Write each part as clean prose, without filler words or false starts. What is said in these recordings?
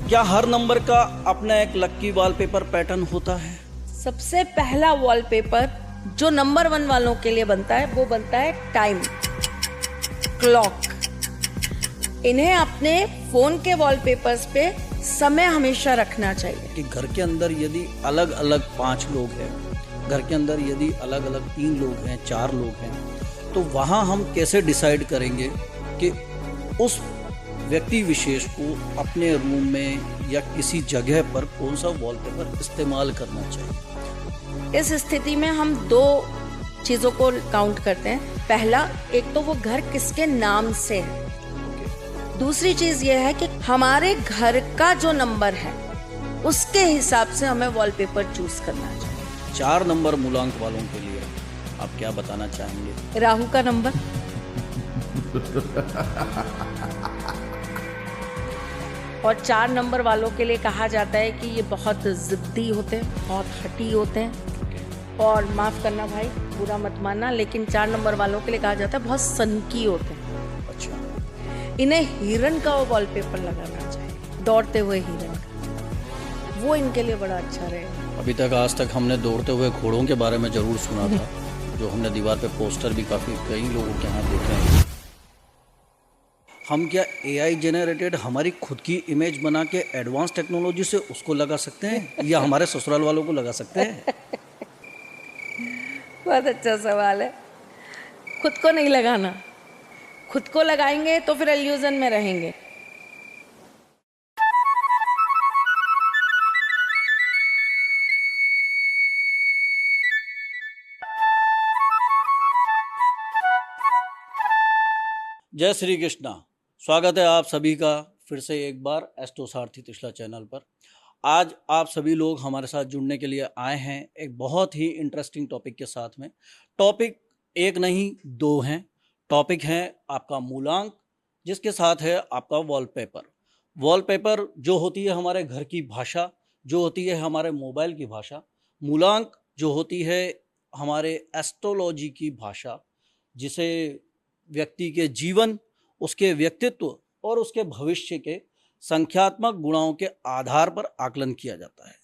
क्या हर नंबर का अपना एक लक्की वॉलपेपर पैटर्न होता है? सबसे पहला वॉलपेपर जो नंबर 1 वालों के लिए बनता है वो बनता है टाइम क्लॉक। इन्हें अपने फोन के वॉलपेपर्स पे समय हमेशा रखना चाहिए। कि घर के अंदर यदि अलग अलग 5 लोग हैं, घर के अंदर यदि अलग अलग 3 लोग हैं, 4 लोग हैं, तो वहाँ हम कैसे डिसाइड करेंगे कि उस व्यक्ति विशेष को अपने रूम में या किसी जगह पर कौन सा वॉलपेपर इस्तेमाल करना चाहिए? इस स्थिति में हम 2 चीजों को काउंट करते हैं। पहला, एक तो वो घर किसके नाम से है। दूसरी चीज ये है कि हमारे घर का जो नंबर है उसके हिसाब से हमें वॉलपेपर चूज करना चाहिए। 4 नंबर मूलांक वालों के लिए आप क्या बताना चाहेंगे? राहु का नंबर। और 4 नंबर वालों के लिए कहा जाता है कि ये बहुत जिद्दी होते हैं, बहुत हठी होते हैं, और माफ करना भाई, बुरा मत मानना, लेकिन 4 नंबर वालों के लिए कहा जाता है बहुत सनकी होते हैं। अच्छा। इन्हें हिरन का वॉलपेपर लगाना चाहिए, दौड़ते हुए हिरन का, वो इनके लिए बड़ा अच्छा रहेगा। अभी तक आज तक हमने दौड़ते हुए घोड़ों के बारे में जरूर सुना था, जो हमने दीवार पे पोस्टर भी काफी कई लोगों के यहाँ देखे हैं। हम क्या AI जनरेटेड हमारी खुद की इमेज बना के एडवांस टेक्नोलॉजी से उसको लगा सकते हैं या हमारे ससुराल वालों को लगा सकते हैं? बहुत अच्छा सवाल है। खुद को नहीं लगाना, खुद को लगाएंगे तो फिर इल्यूजन में रहेंगे। जय श्री कृष्णा। स्वागत है आप सभी का फिर से एक बार एस्ट्रो सारथी तिशला चैनल पर। आज आप सभी लोग हमारे साथ जुड़ने के लिए आए हैं एक बहुत ही इंटरेस्टिंग टॉपिक के साथ में। टॉपिक एक नहीं 2 हैं। टॉपिक है आपका मूलांक, जिसके साथ है आपका वॉलपेपर। वॉलपेपर जो होती है हमारे घर की भाषा, जो होती है हमारे मोबाइल की भाषा। मूलांक जो होती है हमारे एस्ट्रोलॉजी की भाषा, जिसे व्यक्ति के जीवन, उसके व्यक्तित्व और उसके भविष्य के संख्यात्मक गुणों के आधार पर आकलन किया जाता है।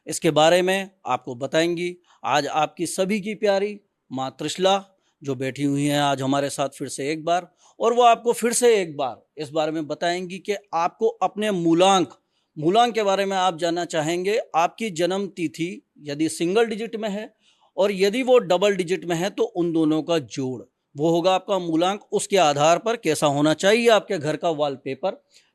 इसके बारे में आपको बताएंगी आज आपकी सभी की प्यारी माँ त्रिशला, जो बैठी हुई हैं आज हमारे साथ फिर से एक बार, और वो आपको फिर से एक बार इस बारे में बताएंगी कि आपको अपने मूलांक के बारे में आप जानना चाहेंगे। आपकी जन्म तिथि यदि सिंगल डिजिट में है और यदि वो डबल डिजिट में है तो उन दोनों का जोड़, वो होगा आपका मूलांक। उसके आधार पर कैसा होना चाहिए आपके घर का वॉलपेपर,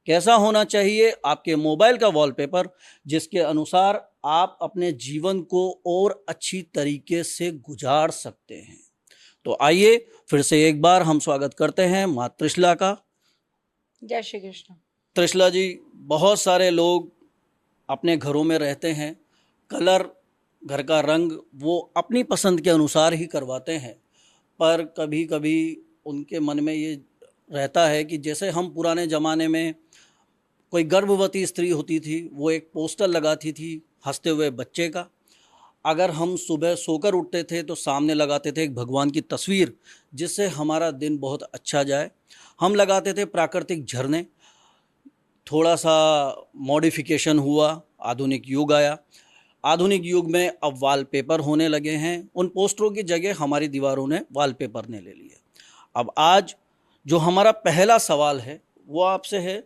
कैसा होना चाहिए आपके मोबाइल का वॉलपेपर, जिसके अनुसार आप अपने जीवन को और अच्छी तरीके से गुजार सकते हैं। तो आइए फिर से एक बार हम स्वागत करते हैं माँ त्रिशला का। जय श्री कृष्ण। त्रिशला जी, बहुत सारे लोग अपने घरों में रहते हैं, कलर, घर का रंग वो अपनी पसंद के अनुसार ही करवाते हैं, पर कभी कभी उनके मन में ये रहता है कि जैसे हम पुराने ज़माने में कोई गर्भवती स्त्री होती थी, वो एक पोस्टर लगाती थी हंसते हुए बच्चे का। अगर हम सुबह सोकर उठते थे तो सामने लगाते थे एक भगवान की तस्वीर, जिससे हमारा दिन बहुत अच्छा जाए। हम लगाते थे प्राकृतिक झरने। थोड़ा सा मॉडिफिकेशन हुआ, आधुनिक युग आया। आधुनिक युग में अब वॉलपेपर होने लगे हैं। उन पोस्टरों की जगह हमारी दीवारों ने वॉलपेपर ने ले लिया। अब आज जो हमारा पहला सवाल है वो आपसे है,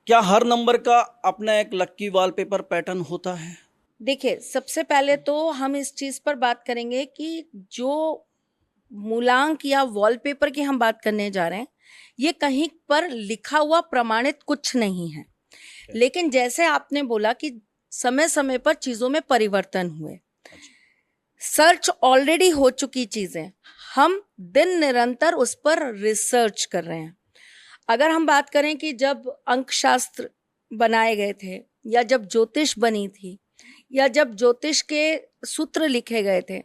क्या हर नंबर का अपना एक लक्की वॉलपेपर पैटर्न होता है? देखिए, सबसे पहले तो हम इस चीज पर बात करेंगे कि जो मूलांक या वॉलपेपर की हम बात करने जा रहे हैं, ये कहीं पर लिखा हुआ प्रमाणित कुछ नहीं है। लेकिन जैसे आपने बोला कि समय समय पर चीजों में परिवर्तन हुए, सर्च ऑलरेडी हो चुकी चीजें, हम दिन निरंतर उस पर रिसर्च कर रहे हैं। अगर हम बात करें कि जब अंकशास्त्र बनाए गए थे, या जब ज्योतिष बनी थी, या जब ज्योतिष के सूत्र लिखे गए थे,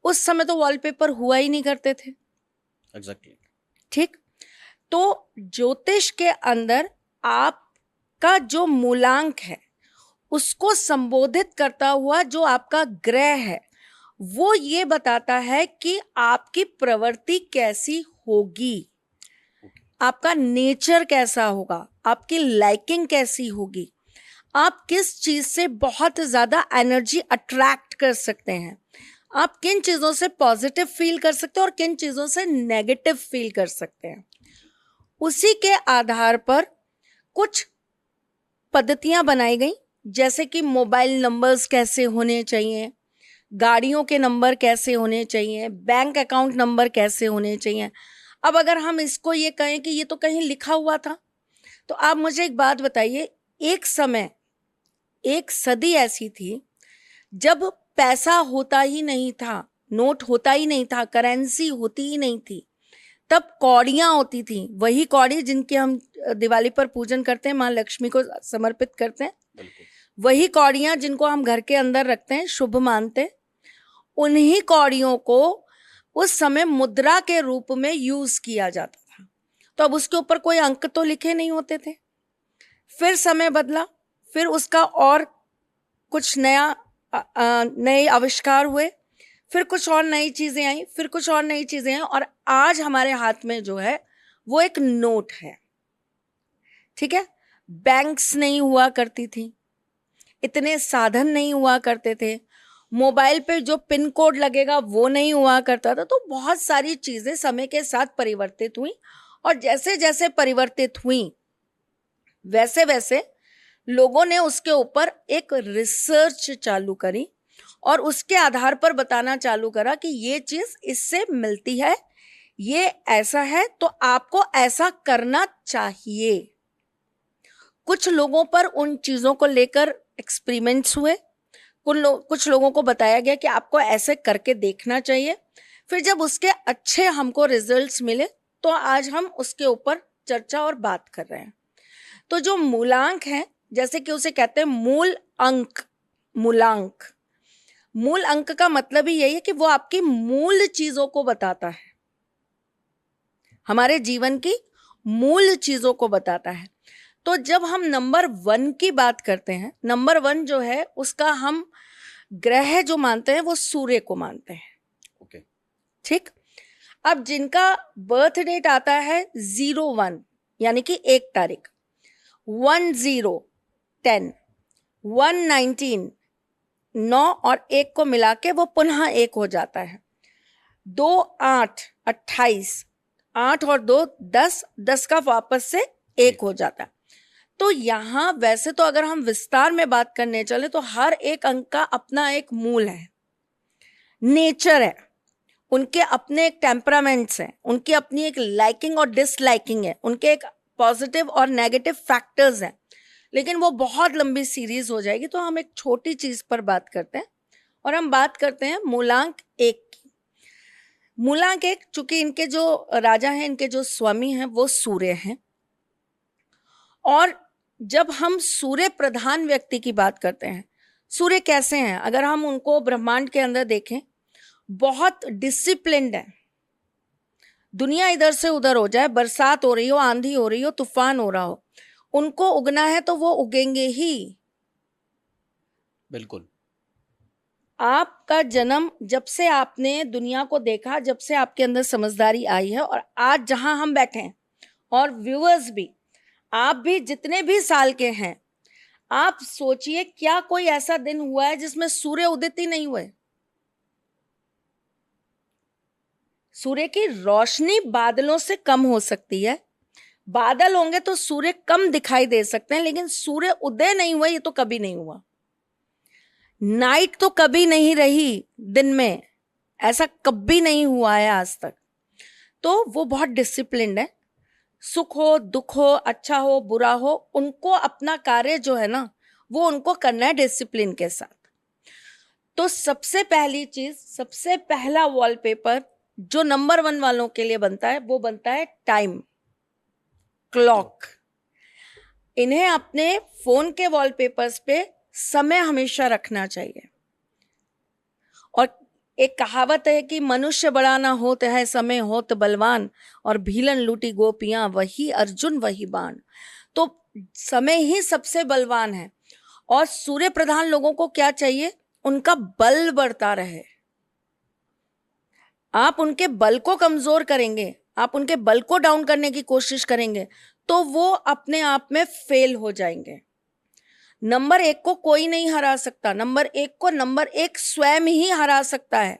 उस समय तो वॉलपेपर हुआ ही नहीं करते थे। एग्जैक्टली। ठीक, तो ज्योतिष के अंदर आपका जो मूलांक है उसको संबोधित करता हुआ जो आपका ग्रह है, वो ये बताता है कि आपकी प्रवृत्ति कैसी होगी, आपका नेचर कैसा होगा, आपकी लाइकिंग कैसी होगी, आप किस चीज से बहुत ज्यादा एनर्जी अट्रैक्ट कर सकते हैं, आप किन चीजों से पॉजिटिव फील कर सकते हैं और किन चीजों से नेगेटिव फील कर सकते हैं, उसी के आधार पर कुछ पद्धतियां बनाई गई। जैसे कि मोबाइल नंबर्स कैसे होने चाहिए, गाड़ियों के नंबर कैसे होने चाहिए, बैंक अकाउंट नंबर कैसे होने चाहिए। अब अगर हम इसको ये कहें कि ये तो कहीं लिखा हुआ था, तो आप मुझे एक बात बताइए, एक समय, एक सदी ऐसी थी जब पैसा होता ही नहीं था, नोट होता ही नहीं था, करेंसी होती ही नहीं थी, तब कौड़ियां होती थी। वही कौड़ी जिनके हम दिवाली पर पूजन करते हैं, माँ लक्ष्मी को समर्पित करते हैं, वही कौड़ियां जिनको हम घर के अंदर रखते हैं, शुभ मानते हैं, उन्हीं कौड़ियों को उस समय मुद्रा के रूप में यूज किया जाता था। तो अब उसके ऊपर कोई अंक तो लिखे नहीं होते थे। फिर समय बदला, फिर उसका और कुछ नए आविष्कार हुए, फिर कुछ और नई चीजें आई, फिर कुछ और नई चीजें आई, और आज हमारे हाथ में जो है वो एक नोट है। ठीक है, बैंक्स नहीं हुआ करती थी, इतने साधन नहीं हुआ करते थे, मोबाइल पे जो पिन कोड लगेगा वो नहीं हुआ करता था। तो बहुत सारी चीजें समय के साथ परिवर्तित हुई, और जैसे जैसे परिवर्तित हुई वैसे वैसे लोगों ने उसके ऊपर एक रिसर्च चालू करी और उसके आधार पर बताना चालू करा कि ये चीज इससे मिलती है, ये ऐसा है, तो आपको ऐसा करना चाहिए। कुछ लोगों पर उन चीजों को लेकर एक्सपेरिमेंट्स हुए, कुछ लोगों को बताया गया कि आपको ऐसे करके देखना चाहिए। फिर जब उसके अच्छे हमको रिजल्ट्स मिले तो आज हम उसके ऊपर चर्चा और बात कर रहे हैं। तो जो मूलांक है, जैसे कि उसे कहते हैं मूल अंक, मूलांक, मूल अंक का मतलब ही यही है कि वो आपकी मूल चीजों को बताता है, हमारे जीवन की मूल चीजों को बताता है। तो जब हम नंबर 1 की बात करते हैं, नंबर 1 जो है उसका हम ग्रह जो मानते हैं वो सूर्य को मानते हैं। ओके, ठीक। अब जिनका बर्थ डेट आता है 01 यानी कि 1 तारीख, 10 10 119 9 और 1 को मिला के वो पुनः 1 हो जाता है। 2 8 28, 8 और 2 10, 10 का वापस से 1 हो जाता है। तो यहाँ वैसे तो अगर हम विस्तार में बात करने चले तो हर एक अंक का अपना एक मूल है, नेचर है, उनके अपने एक टेम्परामेंट्स हैं, उनकी अपनी एक लाइकिंग और डिसलाइकिंग है, उनके एक पॉजिटिव और नेगेटिव फैक्टर्स हैं। लेकिन वो बहुत लंबी सीरीज हो जाएगी, तो हम एक छोटी चीज पर बात करते हैं और हम बात करते हैं मूलांक 1 की। मूलांक 1, चूंकि इनके जो राजा हैं, इनके जो स्वामी हैं वो सूर्य हैं, और जब हम सूर्य प्रधान व्यक्ति की बात करते हैं, सूर्य कैसे हैं, अगर हम उनको ब्रह्मांड के अंदर देखें, बहुत डिसिप्लिन्ड है। दुनिया इधर से उधर हो जाए, बरसात हो रही हो, आंधी हो रही हो, तूफान हो रहा हो, उनको उगना है तो वो उगेंगे ही। बिल्कुल। आपका जन्म, जब से आपने दुनिया को देखा, जब से आपके अंदर समझदारी आई है, और आज जहां हम बैठे हैं, और व्यूअर्स भी, आप भी जितने भी साल के हैं, आप सोचिए क्या कोई ऐसा दिन हुआ है जिसमें सूर्य उदित ही नहीं हुए। सूर्य की रोशनी बादलों से कम हो सकती है, बादल होंगे तो सूर्य कम दिखाई दे सकते हैं, लेकिन सूर्य उदय नहीं हुआ, ये तो कभी नहीं हुआ। नाइट तो कभी नहीं रही दिन में, ऐसा कभी नहीं हुआ है आज तक। तो वो बहुत डिसिप्लिन्ड है, सुख हो दुख हो, अच्छा हो बुरा हो, उनको अपना कार्य जो है ना वो उनको करना है डिसिप्लिन के साथ। तो सबसे पहली चीज, सबसे पहला वॉलपेपर जो नंबर 1 वालों के लिए बनता है वो बनता है टाइम, क्लॉक। इन्हें अपने फोन के वॉलपेपर्स पे समय हमेशा रखना चाहिए। और एक कहावत है कि मनुष्य बड़ा ना होत है समय होत बलवान, और भीलन लूटी गोपियां वही अर्जुन वही बाण। तो समय ही सबसे बलवान है, और सूर्य प्रधान लोगों को क्या चाहिए, उनका बल बढ़ता रहे। आप उनके बल को कमजोर करेंगे, आप उनके बल को डाउन करने की कोशिश करेंगे तो वो अपने आप में फेल हो जाएंगे। नंबर 1 को कोई नहीं हरा सकता। नंबर 1 को नंबर 1 स्वयं ही हरा सकता है।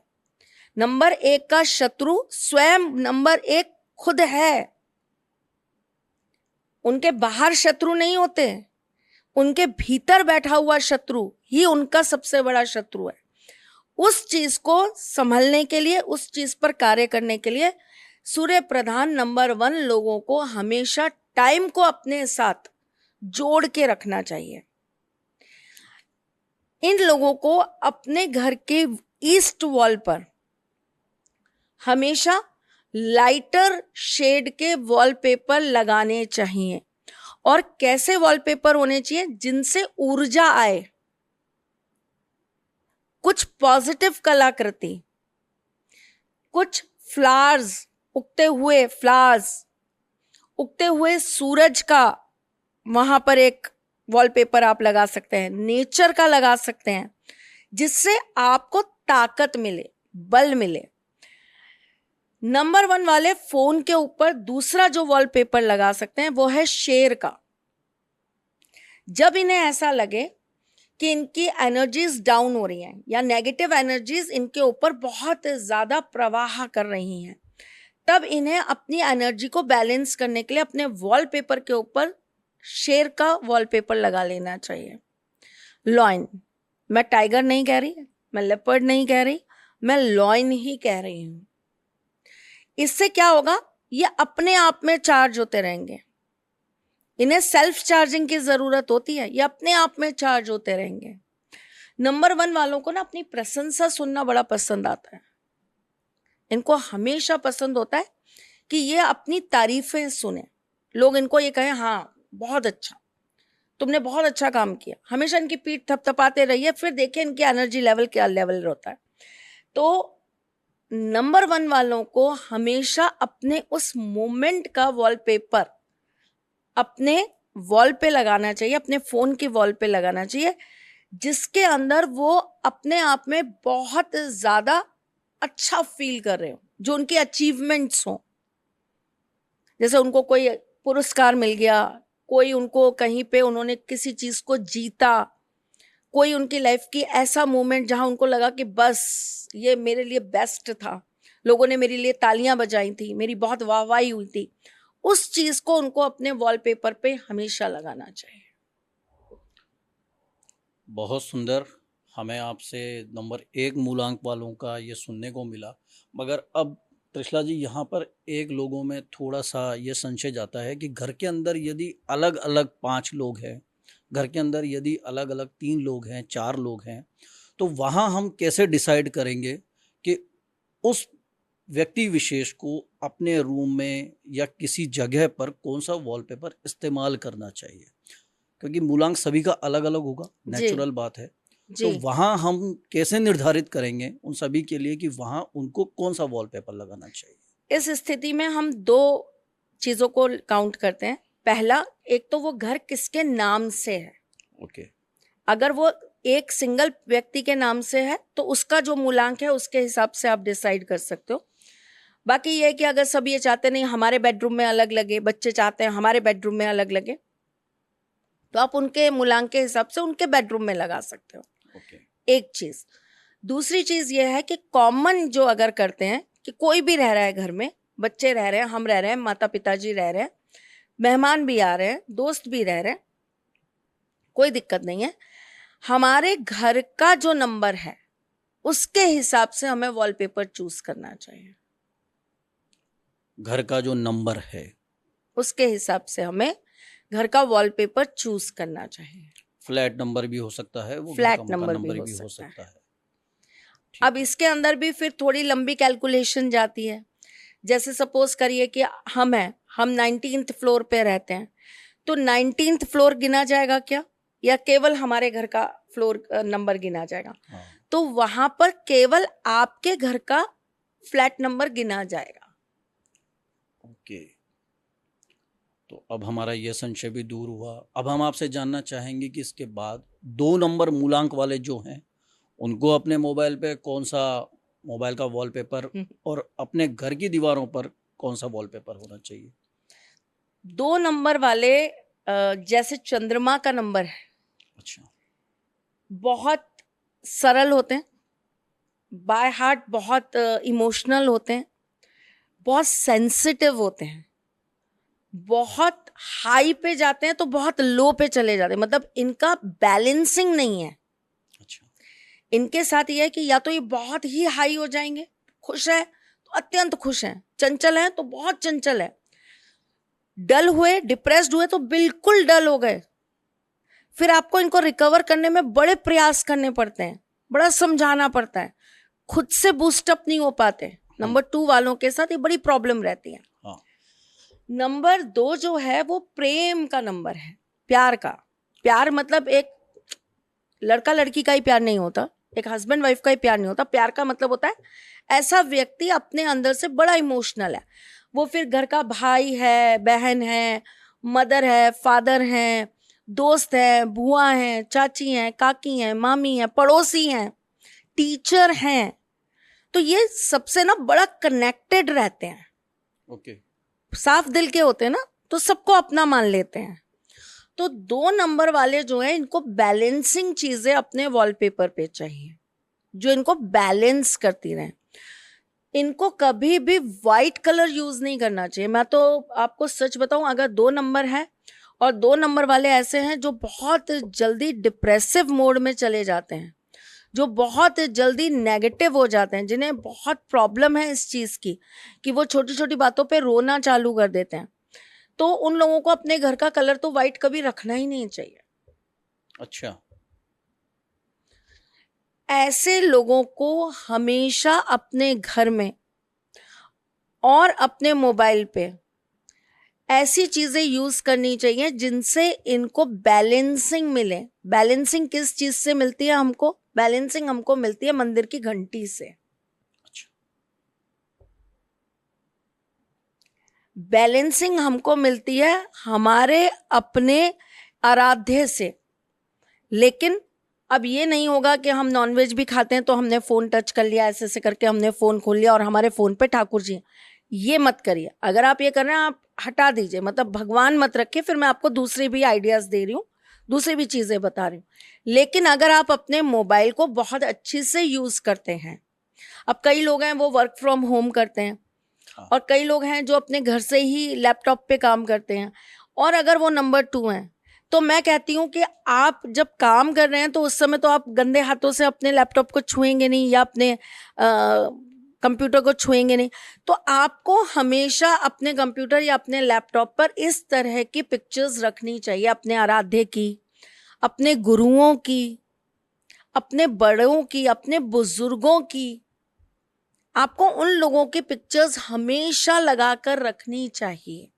नंबर 1 का शत्रु स्वयं नंबर 1 खुद है। उनके बाहर शत्रु नहीं होते, उनके भीतर बैठा हुआ शत्रु ही उनका सबसे बड़ा शत्रु है। उस चीज को संभलने के लिए, उस चीज पर कार्य करने के लिए सूर्य प्रधान नंबर 1 लोगों को हमेशा टाइम को अपने साथ जोड़ के रखना चाहिए। इन लोगों को अपने घर के ईस्ट वॉल पर हमेशा लाइटर शेड के वॉलपेपर लगाने चाहिए। और कैसे वॉलपेपर होने चाहिए? जिनसे ऊर्जा आए, कुछ पॉजिटिव कलाकृति, कुछ फ्लावर्स, उगते हुए फ्लावर्स, उगते हुए सूरज का वहां पर एक वॉलपेपर आप लगा सकते हैं, नेचर का लगा सकते हैं, जिससे आपको ताकत मिले, बल मिले। नंबर 1 वाले फोन के ऊपर दूसरा जो वॉलपेपर लगा सकते हैं वो है शेर का। जब इन्हें ऐसा लगे कि इनकी एनर्जीज डाउन हो रही हैं या नेगेटिव एनर्जीज इनके ऊपर बहुत ज्यादा प्रवाह कर रही हैं, तब इन्हें अपनी एनर्जी को बैलेंस करने के लिए अपने वॉलपेपर के ऊपर शेर का वॉलपेपर लगा लेना चाहिए। लॉयन, मैं टाइगर नहीं कह रही, मैं लेपर्ड नहीं कह रही, मैं लॉयन ही कह रही हूं। इससे क्या होगा? ये अपने आप में चार्ज होते रहेंगे। इन्हें सेल्फ चार्जिंग की जरूरत होती है, ये अपने आप में चार्ज होते रहेंगे। नंबर 1 वालों को ना अपनी प्रशंसा सुनना बड़ा पसंद आता है। इनको हमेशा पसंद होता है कि ये अपनी तारीफें सुने, लोग इनको ये कहें हाँ बहुत अच्छा, तुमने बहुत अच्छा काम किया। हमेशा इनकी पीठ थपथपाते रहिए, फिर देखिए इनकी एनर्जी लेवल क्या लेवल होता है। तो नंबर 1 वालों को हमेशा अपने उस मोमेंट का वॉलपेपर अपने वॉल पे लगाना चाहिए, अपने फोन की वॉल पे लगाना चाहिए, जिसके अंदर वो अपने आप में बहुत ज्यादा अच्छा फील कर रहे हो, जो उनकी अचीवमेंट्स हो। जैसे उनको कोई पुरस्कार मिल गया, कोई उनको कहीं पे उन्होंने किसी चीज को जीता, कोई उनकी लाइफ की ऐसा मोमेंट जहां उनको लगा कि बस ये मेरे लिए बेस्ट था, लोगों ने मेरे लिए तालियां बजाई थी, मेरी बहुत वाहवाही हुई थी, उस चीज को उनको अपने वॉलपेपर पे हमेशा लगाना चाहिए। बहुत सुंदर। हमें आपसे नंबर 1 मूलांक वालों का ये सुनने को मिला, मगर अब त्रिशला जी यहाँ पर एक लोगों में थोड़ा सा ये संशय जाता है कि घर के अंदर यदि अलग अलग 5 लोग हैं, घर के अंदर यदि अलग अलग 3 लोग हैं, 4 लोग हैं, तो वहाँ हम कैसे डिसाइड करेंगे कि उस व्यक्ति विशेष को अपने रूम में या किसी जगह पर कौन सा वॉलपेपर इस्तेमाल करना चाहिए? क्योंकि मूलांक सभी का अलग अलग होगा, नेचुरल बात है। तो वहाँ हम कैसे निर्धारित करेंगे उन सभी के लिए कि वहाँ उनको कौन सा वॉलपेपर लगाना चाहिए? इस स्थिति में हम 2 चीजों को काउंट करते हैं। पहला, एक तो वो घर किसके नाम से है। ओके। अगर वो एक सिंगल व्यक्ति के नाम से है तो उसका जो मूलांक है उसके हिसाब से आप डिसाइड कर सकते हो। बाकी ये है कि अगर सब ये चाहते नहीं हमारे बेडरूम में अलग लगे, बच्चे चाहते हैं हमारे बेडरूम में अलग लगे, तो आप उनके मूलांक के हिसाब से उनके बेडरूम में लगा सकते हो। एक चीज। दूसरी चीज ये है कि कॉमन जो अगर करते हैं कि कोई भी रह रहा है घर में, बच्चे रह रहे हैं, हम रह रहे हैं, माता पिताजी रह रहे हैं, मेहमान भी आ रहे हैं, दोस्त भी रह रहे हैं, कोई दिक्कत नहीं है। हमारे घर का जो नंबर है उसके हिसाब से हमें वॉलपेपर चूज करना चाहिए। घर का जो नंबर है उसके हिसाब से हमें घर का वॉलपेपर चूज करना चाहिए। फ्लैट नंबर भी हो सकता है, वो फ्लैट नंबर भी हो सकता है। अब इसके अंदर भी फिर थोड़ी लंबी कैलकुलेशन जाती है। जैसे सपोज करिए कि हम 19th फ्लोर पे रहते हैं, तो 19th फ्लोर गिना जाएगा क्या, या केवल हमारे घर का फ्लोर नंबर गिना जाएगा? तो वहां पर केवल आपके घर का फ्लैट नंबर गिना जाएगा। ओके। तो अब हमारा यह संशय भी दूर हुआ। अब हम आपसे जानना चाहेंगे कि इसके बाद 2 नंबर मूलांक वाले जो हैं उनको अपने मोबाइल पे कौन सा मोबाइल का वॉलपेपर और अपने घर की दीवारों पर कौन सा वॉलपेपर होना चाहिए? 2 नंबर वाले जैसे चंद्रमा का नंबर है, अच्छा। बहुत सरल होते हैं, बाय हार्ट बहुत इमोशनल होते हैं, बहुत सेंसिटिव होते हैं, बहुत हाई पे जाते हैं तो बहुत लो पे चले जाते हैं, मतलब इनका बैलेंसिंग नहीं है। अच्छा। इनके साथ ये है कि या तो ये बहुत ही हाई हो जाएंगे, खुश है तो अत्यंत खुश हैं, चंचल है तो बहुत चंचल है, डल हुए डिप्रेस्ड हुए तो बिल्कुल डल हो गए। फिर आपको इनको रिकवर करने में बड़े प्रयास करने पड़ते हैं, बड़ा समझाना पड़ता है, खुद से बूस्टअप नहीं हो पाते। नंबर 2 वालों के साथ ये बड़ी प्रॉब्लम रहती है। हाँ। नंबर 2 जो है वो प्रेम का नंबर है, प्यार का। प्यार मतलब एक लड़का लड़की का ही प्यार नहीं होता, एक हस्बैंड वाइफ का ही प्यार नहीं होता। प्यार का मतलब होता है ऐसा व्यक्ति अपने अंदर से बड़ा इमोशनल है, वो फिर घर का भाई है, बहन है, मदर है, फादर है, दोस्त है, बुआ है, चाची हैं, काकी हैं, मामी हैं, पड़ोसी हैं, टीचर हैं, तो ये सबसे ना बड़ा कनेक्टेड रहते हैं। ओके। साफ दिल के होते हैं ना, तो सबको अपना मान लेते हैं। तो 2 नंबर वाले जो है इनको बैलेंसिंग चीजें अपने वॉलपेपर पे चाहिए, जो इनको बैलेंस करती रहें। इनको कभी भी वाइट कलर यूज नहीं करना चाहिए। मैं तो आपको सच बताऊं, अगर 2 नंबर है और 2 नंबर वाले ऐसे हैं जो बहुत जल्दी डिप्रेसिव मोड में चले जाते हैं, जो बहुत जल्दी नेगेटिव हो जाते हैं, जिन्हें बहुत प्रॉब्लम है इस चीज की कि वो छोटी छोटी बातों पे रोना चालू कर देते हैं, तो उन लोगों को अपने घर का कलर तो वाइट कभी रखना ही नहीं चाहिए। अच्छा। ऐसे लोगों को हमेशा अपने घर में और अपने मोबाइल पे ऐसी चीजें यूज करनी चाहिए जिनसे इनको बैलेंसिंग मिले। बैलेंसिंग किस चीज से मिलती है हमको? बैलेंसिंग हमको मिलती है मंदिर की घंटी से। अच्छा। बैलेंसिंग हमको मिलती है हमारे अपने आराध्य से। लेकिन अब ये नहीं होगा कि हम नॉनवेज भी खाते हैं तो हमने फोन टच कर लिया, ऐसे ऐसे करके हमने फोन खोल लिया और हमारे फोन पे ठाकुर जी हैं। ये मत करिए। अगर आप ये कर रहे हैं आप हटा दीजिए, मतलब भगवान मत रखिए। फिर मैं आपको दूसरी भी आइडियाज दे रही हूँ, दूसरी भी चीजें बता रही हूँ। लेकिन अगर आप अपने मोबाइल को बहुत अच्छे से यूज करते हैं, अब कई लोग हैं वो वर्क फ्रॉम होम करते हैं, हाँ। और कई लोग हैं जो अपने घर से ही लैपटॉप पे काम करते हैं, और अगर वो नंबर 2 हैं तो मैं कहती हूँ कि आप जब काम कर रहे हैं तो उस समय तो आप गंदे हाथों से अपने लैपटॉप को छुएंगे नहीं या अपने कंप्यूटर को छुएंगे नहीं। तो आपको हमेशा अपने कंप्यूटर या अपने लैपटॉप पर इस तरह की पिक्चर्स रखनी चाहिए, अपने आराध्य की, अपने गुरुओं की, अपने बड़ों की, अपने बुजुर्गों की। आपको उन लोगों की पिक्चर्स हमेशा लगाकर रखनी चाहिए।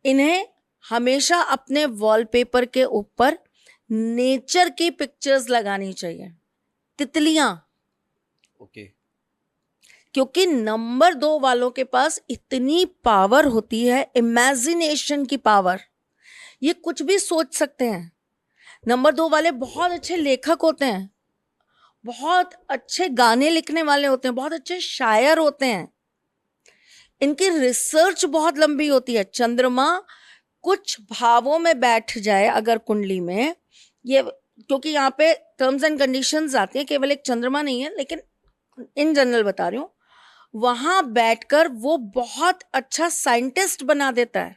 इन्हें हमेशा अपने वॉलपेपर के ऊपर नेचर की पिक्चर्स लगानी चाहिए, तितलियां। ओके। क्योंकि नंबर 2 वालों के पास इतनी पावर होती है, इमेजिनेशन की पावर, ये कुछ भी सोच सकते हैं। नंबर 2 वाले बहुत अच्छे लेखक होते हैं, बहुत अच्छे गाने लिखने वाले होते हैं, बहुत अच्छे शायर होते हैं। इनकी रिसर्च बहुत लंबी होती है। चंद्रमा कुछ भावों में बैठ जाए अगर कुंडली में, ये क्योंकि यहाँ पे टर्म्स एंड कंडीशंस आती हैं, केवल एक चंद्रमा नहीं है, लेकिन इन जनरल बता रही हूँ, वहां बैठकर वो बहुत अच्छा साइंटिस्ट बना देता है।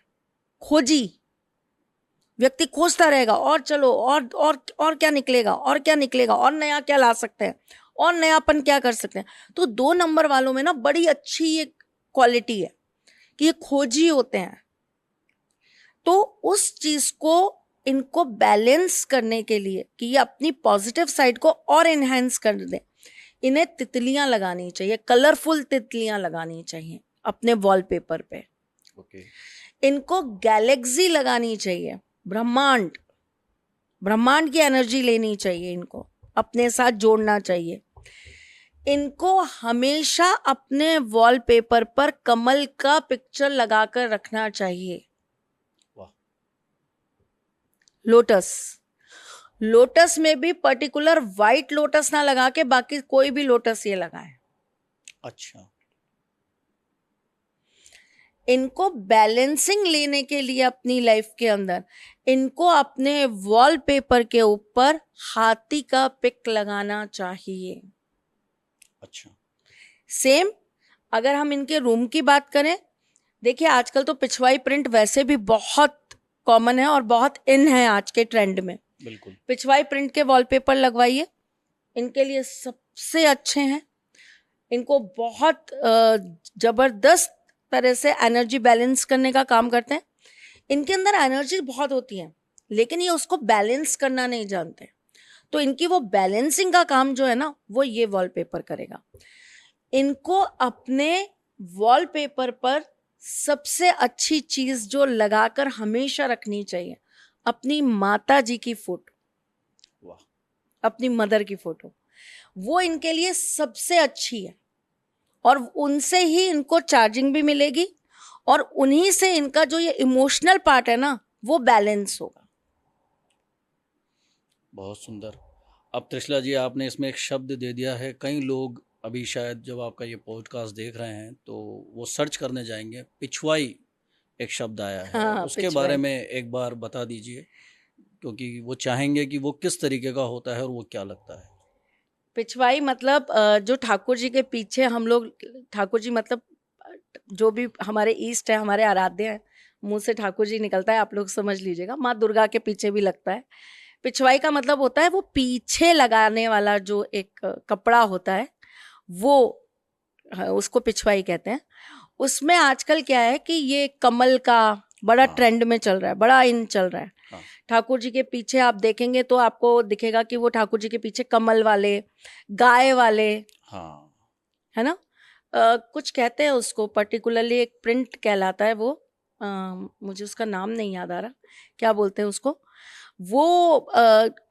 खोजी व्यक्ति खोजता रहेगा, और चलो और क्या निकलेगा, और क्या निकलेगा, और नया क्या ला सकते हैं, और नयापन क्या कर सकते हैं। तो 2 नंबर वालों में ना बड़ी अच्छी ये क्वालिटी है कि ये खोजी होते हैं। तो उस चीज को इनको बैलेंस करने के लिए कि ये अपनी पॉजिटिव साइड को और एनहांस कर दें, इन्हें तितलियां लगानी चाहिए, कलरफुल तितलियां लगानी चाहिए अपने वॉलपेपर पे। ओके। इनको गैलेक्सी लगानी चाहिए, ब्रह्मांड, ब्रह्मांड की एनर्जी लेनी चाहिए, इनको अपने साथ जोड़ना चाहिए। इनको हमेशा अपने वॉलपेपर पर कमल का पिक्चर लगाकर रखना चाहिए। वाह। लोटस, लोटस में भी पर्टिकुलर व्हाइट लोटस ना लगा के बाकी कोई भी लोटस ये लगाएं। अच्छा। इनको बैलेंसिंग लेने के लिए अपनी लाइफ के अंदर इनको अपने वॉलपेपर के ऊपर हाथी का पिक लगाना चाहिए। अच्छा। सेम अगर हम इनके रूम की बात करें, देखिए आजकल तो पिछवाई प्रिंट वैसे भी बहुत कॉमन है और बहुत इन है आज के ट्रेंड में। बिल्कुल। पिछवाई प्रिंट के वॉलपेपर लगवाइए, इनके लिए सबसे अच्छे हैं। इनको बहुत जबरदस्त तरह से एनर्जी बैलेंस करने का काम करते हैं। इनके अंदर एनर्जी बहुत होती है लेकिन ये उसको बैलेंस करना नहीं जानते, तो इनकी वो बैलेंसिंग का काम जो है ना वो ये वॉलपेपर करेगा। इनको अपने वॉलपेपर पर सबसे अच्छी चीज जो लगाकर हमेशा रखनी चाहिए, अपनी माता जी की फोटो, वाह। अपनी मदर की फोटो, वो इनके लिए सबसे अच्छी है और उनसे ही इनको चार्जिंग भी मिलेगी और उन्हीं से इनका जो ये इमोशनल पार्ट है ना वो बैलेंस होगा। बहुत सुंदर। अब त्रिशला जी, आपने इसमें एक शब्द दे दिया है, कई लोग अभी शायद जब आपका ये पॉडकास्ट देख रहे हैं तो वो सर्च करने जाएंगे, पिछवाई एक शब्द आया है, हाँ, उसके बारे पिछवाई। में एक बार बता दीजिए, क्योंकि वो चाहेंगे कि वो किस तरीके का होता है और वो क्या लगता है। पिछवाई मतलब जो ठाकुर जी के पीछे हम लोग, ठाकुर जी मतलब जो भी हमारे ईस्ट है, हमारे आराध्य है, मुंह से ठाकुर जी निकलता है, आप लोग समझ लीजिएगा, माँ दुर्गा के पीछे भी लगता है। पिछवाई का मतलब होता है वो पीछे लगाने वाला जो एक कपड़ा होता है वो, उसको पिछवाई कहते हैं। उसमें आजकल क्या है कि ये कमल का बड़ा हाँ। ट्रेंड में चल रहा है, बड़ा इन चल रहा है। हाँ। ठाकुर जी के पीछे आप देखेंगे तो आपको दिखेगा कि वो ठाकुर जी के पीछे कमल वाले, गाय वाले, हाँ। है ना। कुछ कहते हैं उसको, पर्टिकुलरली एक प्रिंट कहलाता है वो, मुझे उसका नाम नहीं याद आ रहा, क्या बोलते हैं उसको, वो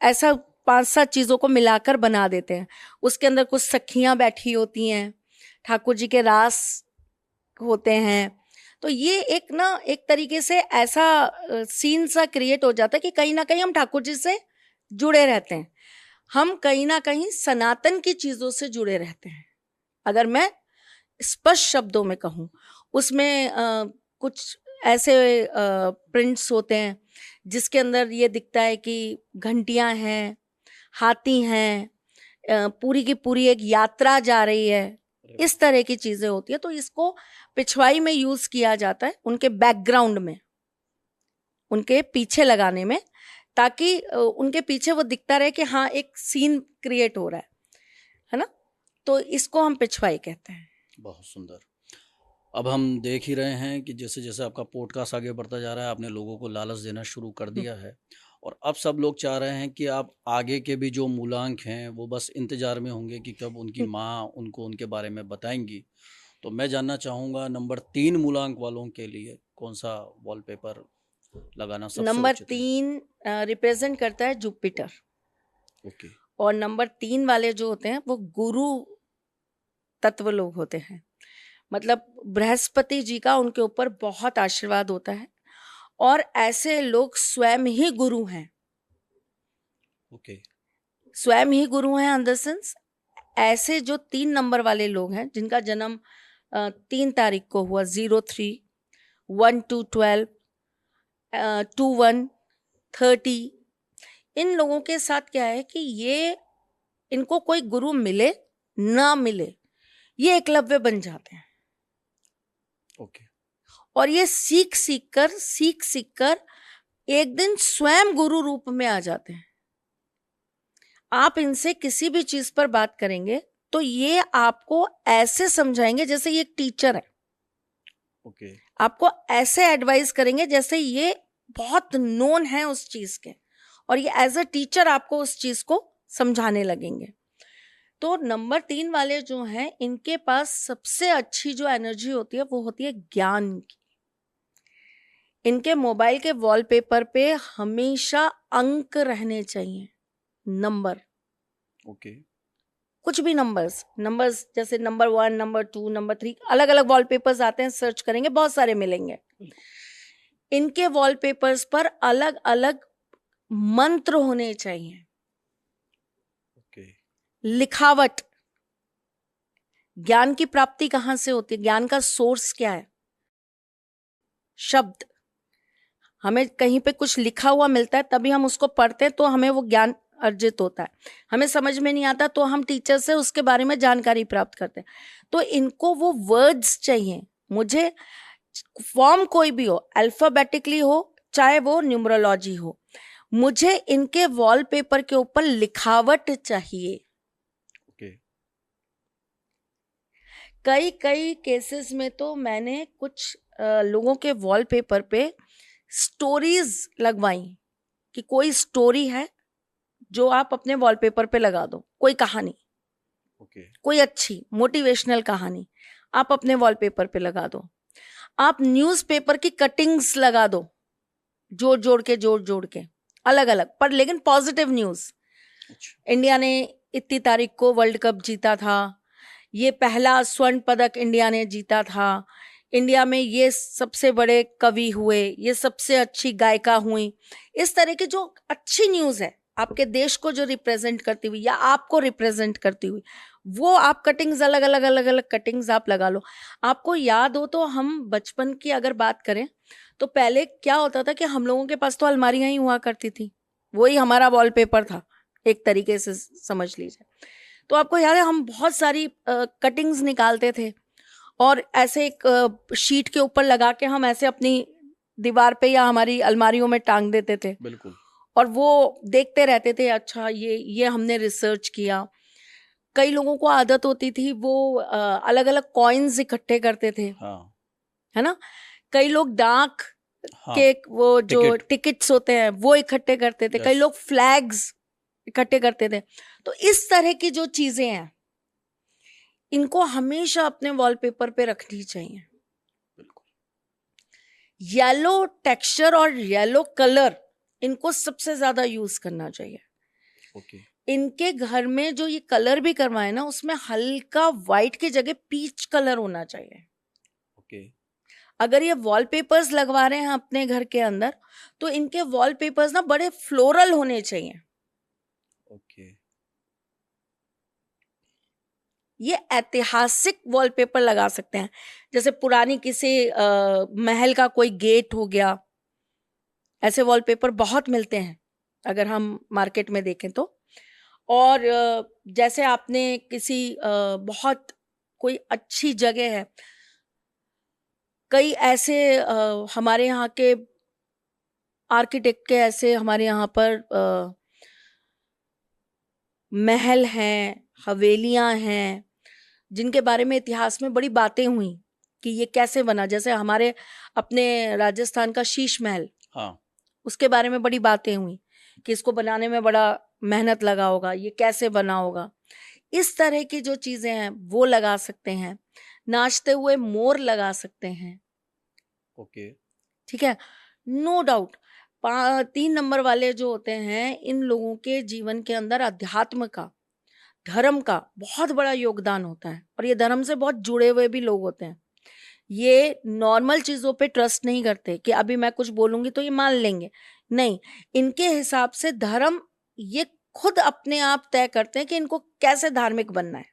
ऐसा 5-7 चीज़ों को मिलाकर बना देते हैं। उसके अंदर कुछ सखियां बैठी होती हैं, ठाकुर जी के रास होते हैं। तो ये एक ना एक तरीके से ऐसा सीन सा क्रिएट हो जाता है कि कहीं ना कहीं हम ठाकुर जी से जुड़े रहते हैं, हम कहीं ना कहीं सनातन की चीज़ों से जुड़े रहते हैं। अगर मैं स्पष्ट शब्दों में कहूँ, उसमें कुछ ऐसे प्रिंट्स होते हैं जिसके अंदर ये दिखता है कि घंटियां हैं, हाथी हैं, पूरी की पूरी एक यात्रा जा रही है, इस तरह की चीजें होती है। तो इसको पिछवाई में यूज किया जाता है उनके बैकग्राउंड में, उनके पीछे लगाने में, ताकि उनके पीछे वो दिखता रहे कि हाँ एक सीन क्रिएट हो रहा है ना। तो इसको हम पिछवाई कहते हैं। बहुत सुंदर। अब हम देख ही रहे हैं कि जैसे जैसे आपका पॉडकास्ट आगे बढ़ता जा रहा है, आपने लोगों को लालच देना शुरू कर दिया है और अब सब लोग चाह रहे हैं कि आप आगे के भी जो मूलांक हैं वो बस इंतजार में होंगे कि कब उनकी माँ उनको उनके बारे में बताएंगी। तो मैं जानना चाहूँगा, नंबर 3 मूलांक वालों के लिए कौन सा वॉलपेपर लगाना सबसे नंबर उचित है? 3 रिप्रेजेंट करता है जुपिटर, ओके। और नंबर 3 वाले जो होते हैं वो गुरु तत्व लोग होते हैं। मतलब बृहस्पति जी का उनके ऊपर बहुत आशीर्वाद होता है और ऐसे लोग स्वयं ही गुरु हैं। ओके। स्वयं ही गुरु हैं इन द सेंस, ऐसे जो 3 नंबर वाले लोग हैं जिनका जन्म 3 तारीख को हुआ, 03/1/2/12, 21/30, इन लोगों के साथ क्या है कि ये, इनको कोई गुरु मिले ना मिले, ये एकलव्य बन जाते हैं। ओके। और ये सीख सीख कर एक दिन स्वयं गुरु रूप में आ जाते हैं। आप इनसे किसी भी चीज पर बात करेंगे तो ये आपको ऐसे समझाएंगे जैसे ये एक टीचर है। ओके। आपको ऐसे एडवाइस करेंगे जैसे ये बहुत नोन है उस चीज के, और ये एज अ टीचर आपको उस चीज को समझाने लगेंगे। तो नंबर 3 वाले जो हैं, इनके पास सबसे अच्छी जो एनर्जी होती है वो होती है ज्ञान की। इनके मोबाइल के वॉलपेपर पे हमेशा अंक रहने चाहिए, नंबर। ओके। कुछ भी नंबर्स जैसे नंबर 1, नंबर 2, नंबर 3, अलग अलग वॉलपेपर्स आते हैं, सर्च करेंगे बहुत सारे मिलेंगे। इनके वॉलपेपर्स पर अलग अलग मंत्र होने चाहिए, ओके। लिखावट। ज्ञान की प्राप्ति कहाँ से होती है, ज्ञान का सोर्स क्या है, शब्द, हमें कहीं पे कुछ लिखा हुआ मिलता है तभी हम उसको पढ़ते हैं, तो हमें वो ज्ञान अर्जित होता है। हमें समझ में नहीं आता तो हम टीचर से उसके बारे में जानकारी प्राप्त करते हैं। तो इनको वो वर्ड्स चाहिए। मुझे फॉर्म कोई भी हो, अल्फाबेटिकली हो चाहे वो न्यूमरोलॉजी हो, मुझे इनके वॉलपेपर के ऊपर लिखावट चाहिए। ओके। कई केसेस में तो मैंने कुछ लोगों के वॉलपेपर पे स्टोरीज लगवाई कि कोई स्टोरी है जो आप अपने वॉलपेपर पे लगा दो, कोई कहानी, ओके। कोई अच्छी मोटिवेशनल कहानी आप अपने वॉलपेपर पे लगा दो। आप न्यूज़पेपर की कटिंग्स लगा दो, जोड़ जोड़ के अलग अलग, पर लेकिन पॉजिटिव न्यूज़। अच्छा। इंडिया ने इतनी तारीख को वर्ल्ड कप जीता था, ये पहला स्वर्ण पदक इंडिया ने जीता था, इंडिया में ये सबसे बड़े कवि हुए, ये सबसे अच्छी गायिका हुई। इस तरह की जो अच्छी न्यूज़ है आपके देश को जो रिप्रेजेंट करती हुई या आपको रिप्रेजेंट करती हुई, वो आप कटिंग्स अलग अलग कटिंग्स आप लगा लो। आपको याद हो तो हम बचपन की अगर बात करें तो पहले क्या होता था कि हम लोगों के पास तो अलमारियां ही हुआ करती थी, वही हमारा वॉलपेपर था एक तरीके से समझ लीजिए। तो आपको याद है हम बहुत सारी कटिंग्स निकालते थे और ऐसे एक शीट के ऊपर लगा के हम ऐसे अपनी दीवार पे या हमारी अलमारियों में टांग देते थे। बिल्कुल। और वो देखते रहते थे, अच्छा ये हमने रिसर्च किया। कई लोगों को आदत होती थी वो अलग अलग कॉइन्स इकट्ठे करते थे, हाँ। है ना। कई लोग डाक हाँ। के वो जो टिकट। टिकट्स होते हैं वो इकट्ठे करते थे, कई Yes. लोग फ्लैग्स इकट्ठे करते थे। तो इस तरह की जो चीजें हैं इनको हमेशा अपने वॉलपेपर पे रखनी चाहिए। बिल्कुल। येलो टेक्सचर और येलो कलर इनको सबसे ज्यादा यूज करना चाहिए। ओके। इनके घर में जो ये कलर भी करवाए ना, उसमें हल्का व्हाइट की जगह पीच कलर होना चाहिए। ओके। अगर ये वॉलपेपर्स लगवा रहे हैं अपने घर के अंदर तो इनके वॉलपेपर्स ना बड़े फ्लोरल होने चाहिए। ओके। ये ऐतिहासिक वॉलपेपर लगा सकते हैं, जैसे पुरानी किसी महल का कोई गेट हो गया, ऐसे वॉलपेपर बहुत मिलते हैं अगर हम मार्केट में देखें तो। और जैसे आपने किसी बहुत कोई अच्छी जगह है, कई ऐसे हमारे यहाँ के आर्किटेक्ट के ऐसे हमारे यहाँ पर महल हैं, हवेलियां हैं, जिनके बारे में इतिहास में बड़ी बातें हुई कि ये कैसे बना। जैसे हमारे अपने राजस्थान का शीश महल, हाँ। उसके बारे में बड़ी बातें हुई कि इसको बनाने में बड़ा मेहनत लगा होगा, ये कैसे बना होगा। इस तरह की जो चीजें हैं वो लगा सकते हैं। नाचते हुए मोर लगा सकते हैं। ओके। ठीक है, नो डाउट 3 नंबर वाले जो होते हैं, इन लोगों के जीवन के अंदर अध्यात्म का, धर्म का बहुत बड़ा योगदान होता है और ये धर्म से बहुत जुड़े हुए भी लोग होते हैं। ये नॉर्मल चीजों पे ट्रस्ट नहीं करते कि अभी मैं कुछ बोलूंगी तो ये मान लेंगे, नहीं। इनके हिसाब से धर्म ये खुद अपने आप तय करते हैं कि इनको कैसे धार्मिक बनना है,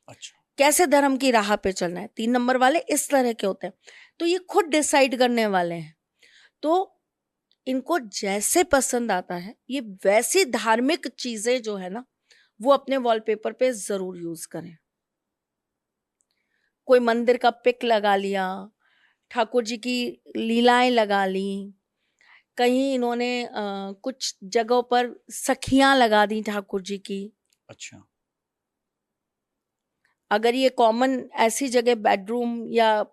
अच्छा। कैसे धर्म की राह पे चलना है। 3 नंबर वाले इस तरह के होते हैं, तो ये खुद डिसाइड करने वाले हैं। तो इनको जैसे पसंद आता है ये वैसी धार्मिक चीजें जो है ना वो अपने वॉलपेपर पे जरूर यूज करें। कोई मंदिर का पिक लगा लिया, ठाकुर जी की लीलाएं लगा ली, कहीं इन्होंने कुछ जगहों पर सखियां लगा दी ठाकुर जी की। अच्छा। अगर ये कॉमन ऐसी जगह बेडरूम या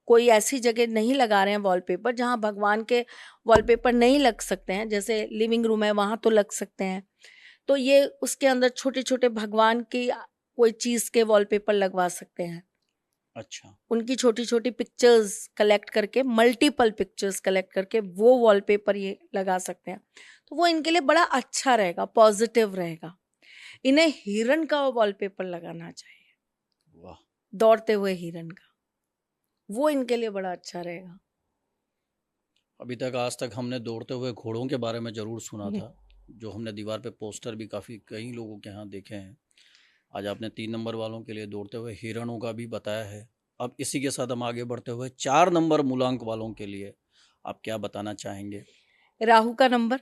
कोई ऐसी जगह नहीं लगा रहे हैं वॉलपेपर जहां भगवान के वॉलपेपर नहीं लग सकते हैं, जैसे लिविंग रूम है वहां तो लग सकते हैं, तो ये उसके अंदर छोटे छोटे भगवान की कोई चीज के वॉलपेपर लगवा सकते हैं। अच्छा। उनकी छोटी छोटी पिक्चर्स कलेक्ट करके, मल्टीपल पिक्चर्स कलेक्ट करके वो वॉलपेपर ये लगा सकते हैं। तो वो इनके लिए बड़ा अच्छा रहेगा, पॉजिटिव रहेगा। इन्हें हिरन का वॉलपेपर लगाना चाहिए, वाह। दौड़ते हुए हिरन का, वो इनके लिए बड़ा अच्छा रहेगा। अभी तक आज तक हमने दौड़ते हुए घोड़ों के बारे में ज़रूर सुना था, जो हमने दीवार पे पोस्टर भी काफ़ी कई लोगों के यहाँ देखे हैं। आज आपने 3 नंबर वालों के लिए दौड़ते हुए हिरणों का भी बताया है। अब इसी के साथ हम आगे बढ़ते हुए 4 नंबर मूलांक वालों के लिए आप क्या बताना चाहेंगे? राहु का नंबर।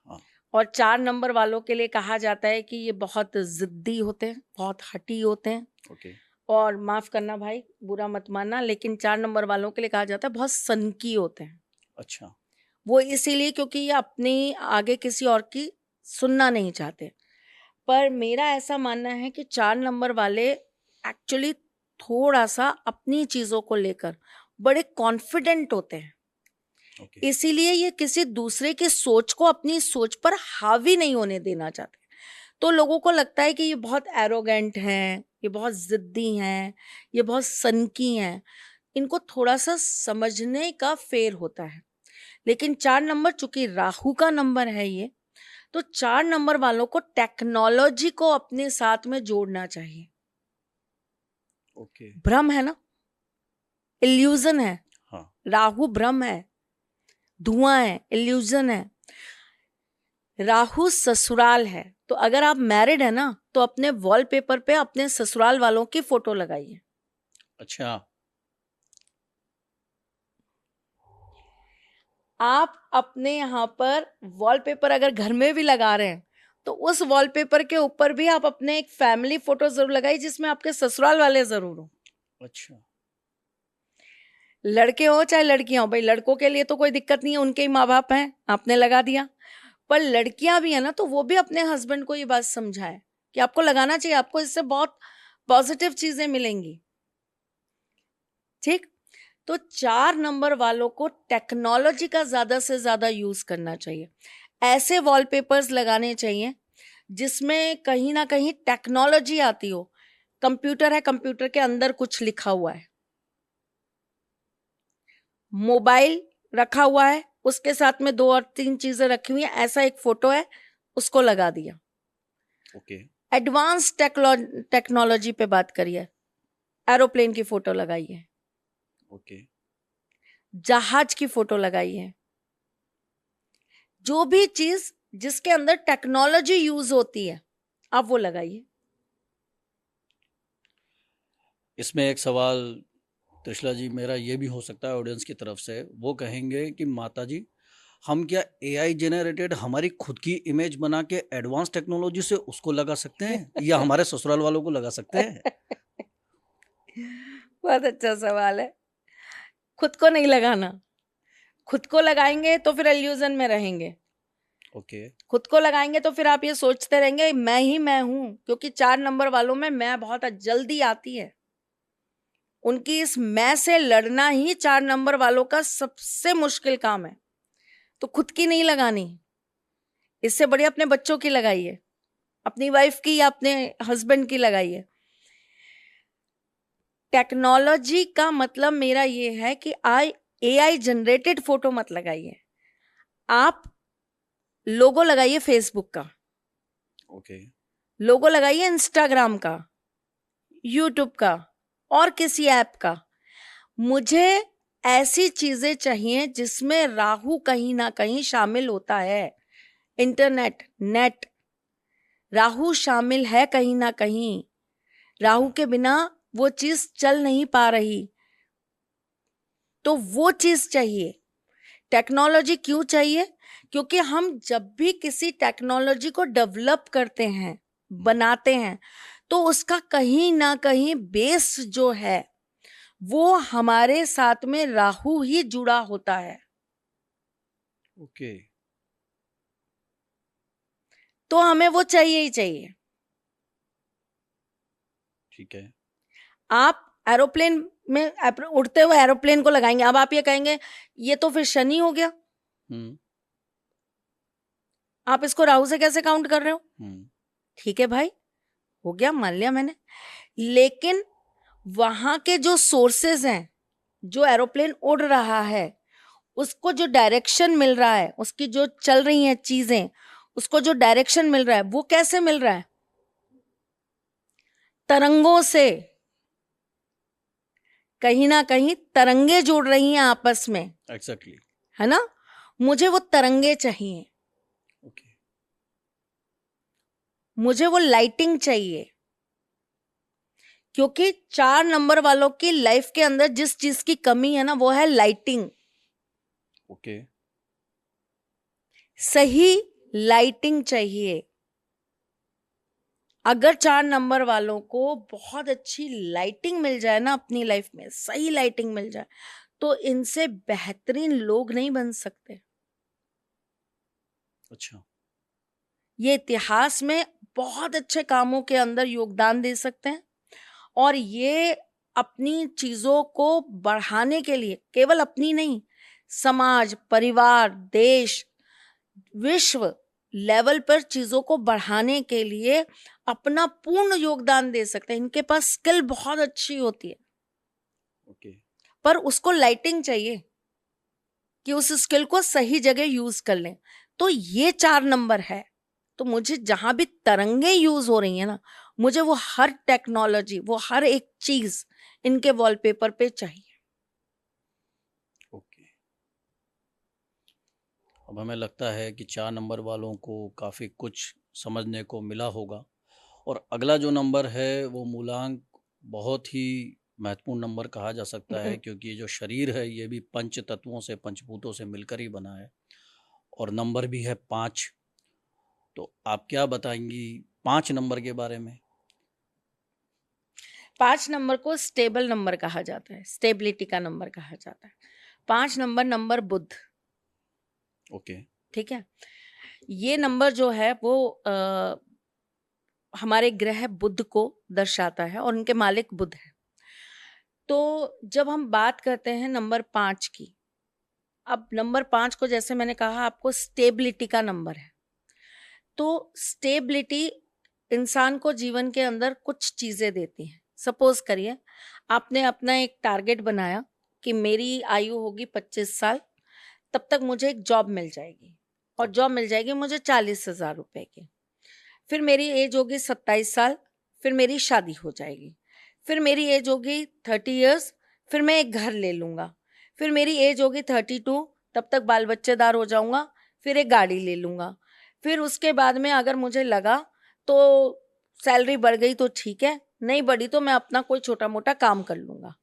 हाँ। और 4 नंबर वालों के लिए कहा जाता है कि ये बहुत जिद्दी होते हैं, बहुत हठी होते हैं। ओके। और माफ करना भाई, बुरा मत मानना, लेकिन 4 नंबर वालों के लिए कहा जाता है बहुत सनकी होते हैं। अच्छा। वो इसीलिए क्योंकि ये अपनी आगे किसी और की सुनना नहीं चाहते। पर मेरा ऐसा मानना है कि 4 नंबर वाले एक्चुअली थोड़ा सा अपनी चीजों को लेकर बड़े कॉन्फिडेंट होते हैं। ओके। इसीलिए ये किसी दूसरे की सोच को अपनी सोच पर हावी नहीं होने देना चाहते। तो लोगों को लगता है कि ये बहुत एरोगेंट हैं, ये बहुत जिद्दी हैं, ये बहुत सनकी हैं। इनको थोड़ा सा समझने का फेर होता है। लेकिन 4 नंबर चूंकि राहु का नंबर है ये, तो 4 नंबर वालों को टेक्नोलॉजी को अपने साथ में जोड़ना चाहिए। ओके। भ्रम है ना, इल्यूजन है। हाँ। राहु भ्रम है, धुआं है, इल्यूजन है। राहु ससुराल है। तो अगर आप मैरिड है ना, तो अपने वॉलपेपर पे अपने ससुराल वालों की फोटो लगाइए। अच्छा। आप अपने यहाँ पर वॉलपेपर अगर घर में भी लगा रहे हैं, तो उस वॉलपेपर के ऊपर भी आप अपने एक फैमिली फोटो जरूर लगाइए जिसमें आपके ससुराल वाले जरूर हो। अच्छा। लड़के हो चाहे लड़कियां हो, भाई लड़कों के लिए तो कोई दिक्कत नहीं है, उनके ही माँ बाप हैं, आपने लगा दिया। पर लड़कियां भी है ना, तो वो भी अपने हस्बैंड को ये बात समझाए कि आपको लगाना चाहिए, आपको इससे बहुत पॉजिटिव चीजें मिलेंगी। ठीक। तो 4 नंबर वालों को टेक्नोलॉजी का ज्यादा से ज्यादा यूज करना चाहिए। ऐसे वॉलपेपर्स लगाने चाहिए जिसमें कहीं ना कहीं टेक्नोलॉजी आती हो। कंप्यूटर है, कंप्यूटर के अंदर कुछ लिखा हुआ है। मोबाइल रखा हुआ है, उसके साथ में 2 और 3 चीजें रखी हुई हैं, ऐसा एक फोटो है, उसको लगा दिया। ओके। एडवांस टेक्नोलॉजी पे बात करिए, एरोप्लेन की फोटो लगाइए, ओके। जहाज की फोटो लगाइए। जो भी चीज जिसके अंदर टेक्नोलॉजी यूज होती है, आप वो लगाइए। इसमें एक सवाल त्रिशला जी मेरा ये भी हो सकता है ऑडियंस की तरफ से, वो कहेंगे कि माता जी हम क्या एआई जेनरेटेड हमारी खुद की इमेज बना के एडवांस टेक्नोलॉजी से उसको लगा सकते हैं या हमारे ससुराल वालों को लगा सकते हैं? बहुत अच्छा सवाल है। खुद को नहीं लगाना। खुद को लगाएंगे तो फिर इल्यूजन में रहेंगे। ओके। खुद को लगाएंगे तो फिर आप ये सोचते रहेंगे मैं ही मैं हूं, क्योंकि 4 नंबर वालों में मैं बहुत जल्दी आती है। उनकी इस मैं से लड़ना ही 4 नंबर वालों का सबसे मुश्किल काम है। तो खुद की नहीं लगानी, इससे बढ़िया अपने बच्चों की लगाइए, अपनी वाइफ की या अपने हस्बैंड की लगाइए। टेक्नोलॉजी का मतलब मेरा ये है कि एआई जनरेटेड फोटो मत लगाइए। आप लोगो लगाइए फेसबुक का, ओके। लोगो लगाइए इंस्टाग्राम का, यूट्यूब का और किसी ऐप का। मुझे ऐसी चीजें चाहिए जिसमें राहु कहीं ना कहीं शामिल होता है। इंटरनेट, नेट, राहु शामिल है कहीं ना कहीं। राहु के बिना वो चीज चल नहीं पा रही, तो वो चीज चाहिए। टेक्नोलॉजी क्यों चाहिए? क्योंकि हम जब भी किसी टेक्नोलॉजी को डेवलप करते हैं, बनाते हैं, तो उसका कहीं ना कहीं बेस जो है वो हमारे साथ में राहु ही जुड़ा होता है। ओके। तो हमें वो चाहिए ही चाहिए। ठीक है। आप एरोप्लेन में उड़ते हुए एरोप्लेन को लगाएंगे, अब आप ये कहेंगे ये तो फिर शनि हो गया, आप इसको राहु से कैसे काउंट कर रहे हो? ठीक है भाई, हो गया, मान लिया मैंने। लेकिन वहां के जो सोर्सेज हैं, जो एरोप्लेन उड़ रहा है, उसको जो डायरेक्शन मिल रहा है, उसकी जो चल रही हैं चीजें, उसको जो डायरेक्शन मिल रहा है, वो कैसे मिल रहा है? तरंगों से। कहीं ना कहीं तरंगे जुड़ रही हैं आपस में। एग्जैक्टली। है ना? मुझे वो तरंगे चाहिए, ओके। मुझे वो लाइटिंग चाहिए। क्योंकि 4 नंबर वालों की लाइफ के अंदर जिस चीज की कमी है ना, वो है लाइटिंग। ओके। सही लाइटिंग चाहिए। अगर 4 नंबर वालों को बहुत अच्छी लाइटिंग मिल जाए ना अपनी लाइफ में, सही लाइटिंग मिल जाए, तो इनसे बेहतरीन लोग नहीं बन सकते। अच्छा। ये इतिहास में बहुत अच्छे कामों के अंदर योगदान दे सकते हैं, और ये अपनी चीजों को बढ़ाने के लिए, केवल अपनी नहीं, समाज, परिवार, देश, विश्व लेवल पर चीजों को बढ़ाने के लिए अपना पूर्ण योगदान दे सकते हैं। इनके पास स्किल बहुत अच्छी होती है, ओके। पर उसको लाइटिंग चाहिए कि उस स्किल को सही जगह यूज कर लें। तो ये 4 नंबर है। तो मुझे जहां भी तरंगे यूज हो रही है ना, मुझे वो हर टेक्नोलॉजी, वो हर एक चीज इनके वॉलपेपर पे चाहिए। ओके। अब हमें लगता है कि 4 नंबर वालों को काफ़ी कुछ समझने को मिला होगा। और अगला जो नंबर है वो मूलांक बहुत ही महत्वपूर्ण नंबर कहा जा सकता है, क्योंकि ये जो शरीर है ये भी पंच तत्वों से, पंचभूतों से मिलकर ही बना है, और नंबर भी है 5। तो आप क्या बताएंगी 5 नंबर के बारे में? 5 नंबर को स्टेबल नंबर कहा जाता है, स्टेबिलिटी का नंबर कहा जाता है। 5 नंबर बुध। ओके। ठीक है। ये नंबर जो है वो हमारे ग्रह बुध को दर्शाता है, और उनके मालिक बुध है। तो जब हम बात करते हैं नंबर 5 की, अब नंबर 5 को, जैसे मैंने कहा आपको, स्टेबिलिटी का नंबर है। तो स्टेबिलिटी इंसान को जीवन के अंदर कुछ चीजें देती हैं। सपोज करिए आपने अपना एक टारगेट बनाया कि मेरी आयु होगी 25 साल, तब तक मुझे एक जॉब मिल जाएगी, और जॉब मिल जाएगी मुझे 40,000 रुपए की। फिर मेरी एज होगी 27 साल, फिर मेरी शादी हो जाएगी। फिर मेरी एज होगी 30 ईयर्स, फिर मैं एक घर ले लूंगा। फिर मेरी एज होगी 32, तब तक बाल बच्चेदार हो जाऊंगा, फिर एक गाड़ी ले लूंगा। फिर उसके बाद में अगर मुझे लगा तो सैलरी बढ़ गई तो ठीक है, नहीं बढ़ी तो मैं अपना कोई छोटा मोटा काम कर लूंगा,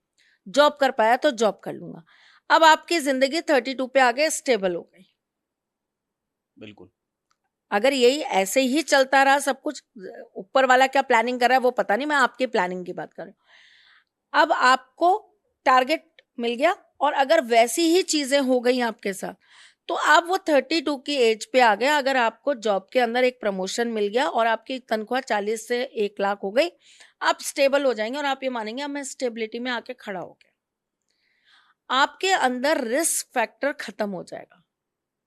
जॉब कर पाया तो जॉब कर लूंगा। अब आपकी जिंदगी 32 पे आगे स्टेबल हो गई। बिल्कुल। अगर यही ऐसे ही चलता रहा सब कुछ, ऊपर वाला क्या प्लानिंग कर रहा है वो पता नहीं, मैं आपकी प्लानिंग की बात कर रही हूँ। अब आपको टारगेट मिल गया, और अगर वैसी ही चीजें हो गई आपके साथ, तो आप वो 32 की एज पे आ गए। अगर आपको जॉब के अंदर एक प्रमोशन मिल गया और आपकी तनख्वाह 40 से 1 लाख हो गई, आप स्टेबल हो जाएंगे, और आप ये मानेंगे अब मैं स्टेबिलिटी में आके खड़ा हो गया। आपके अंदर रिस्क फैक्टर खत्म हो जाएगा।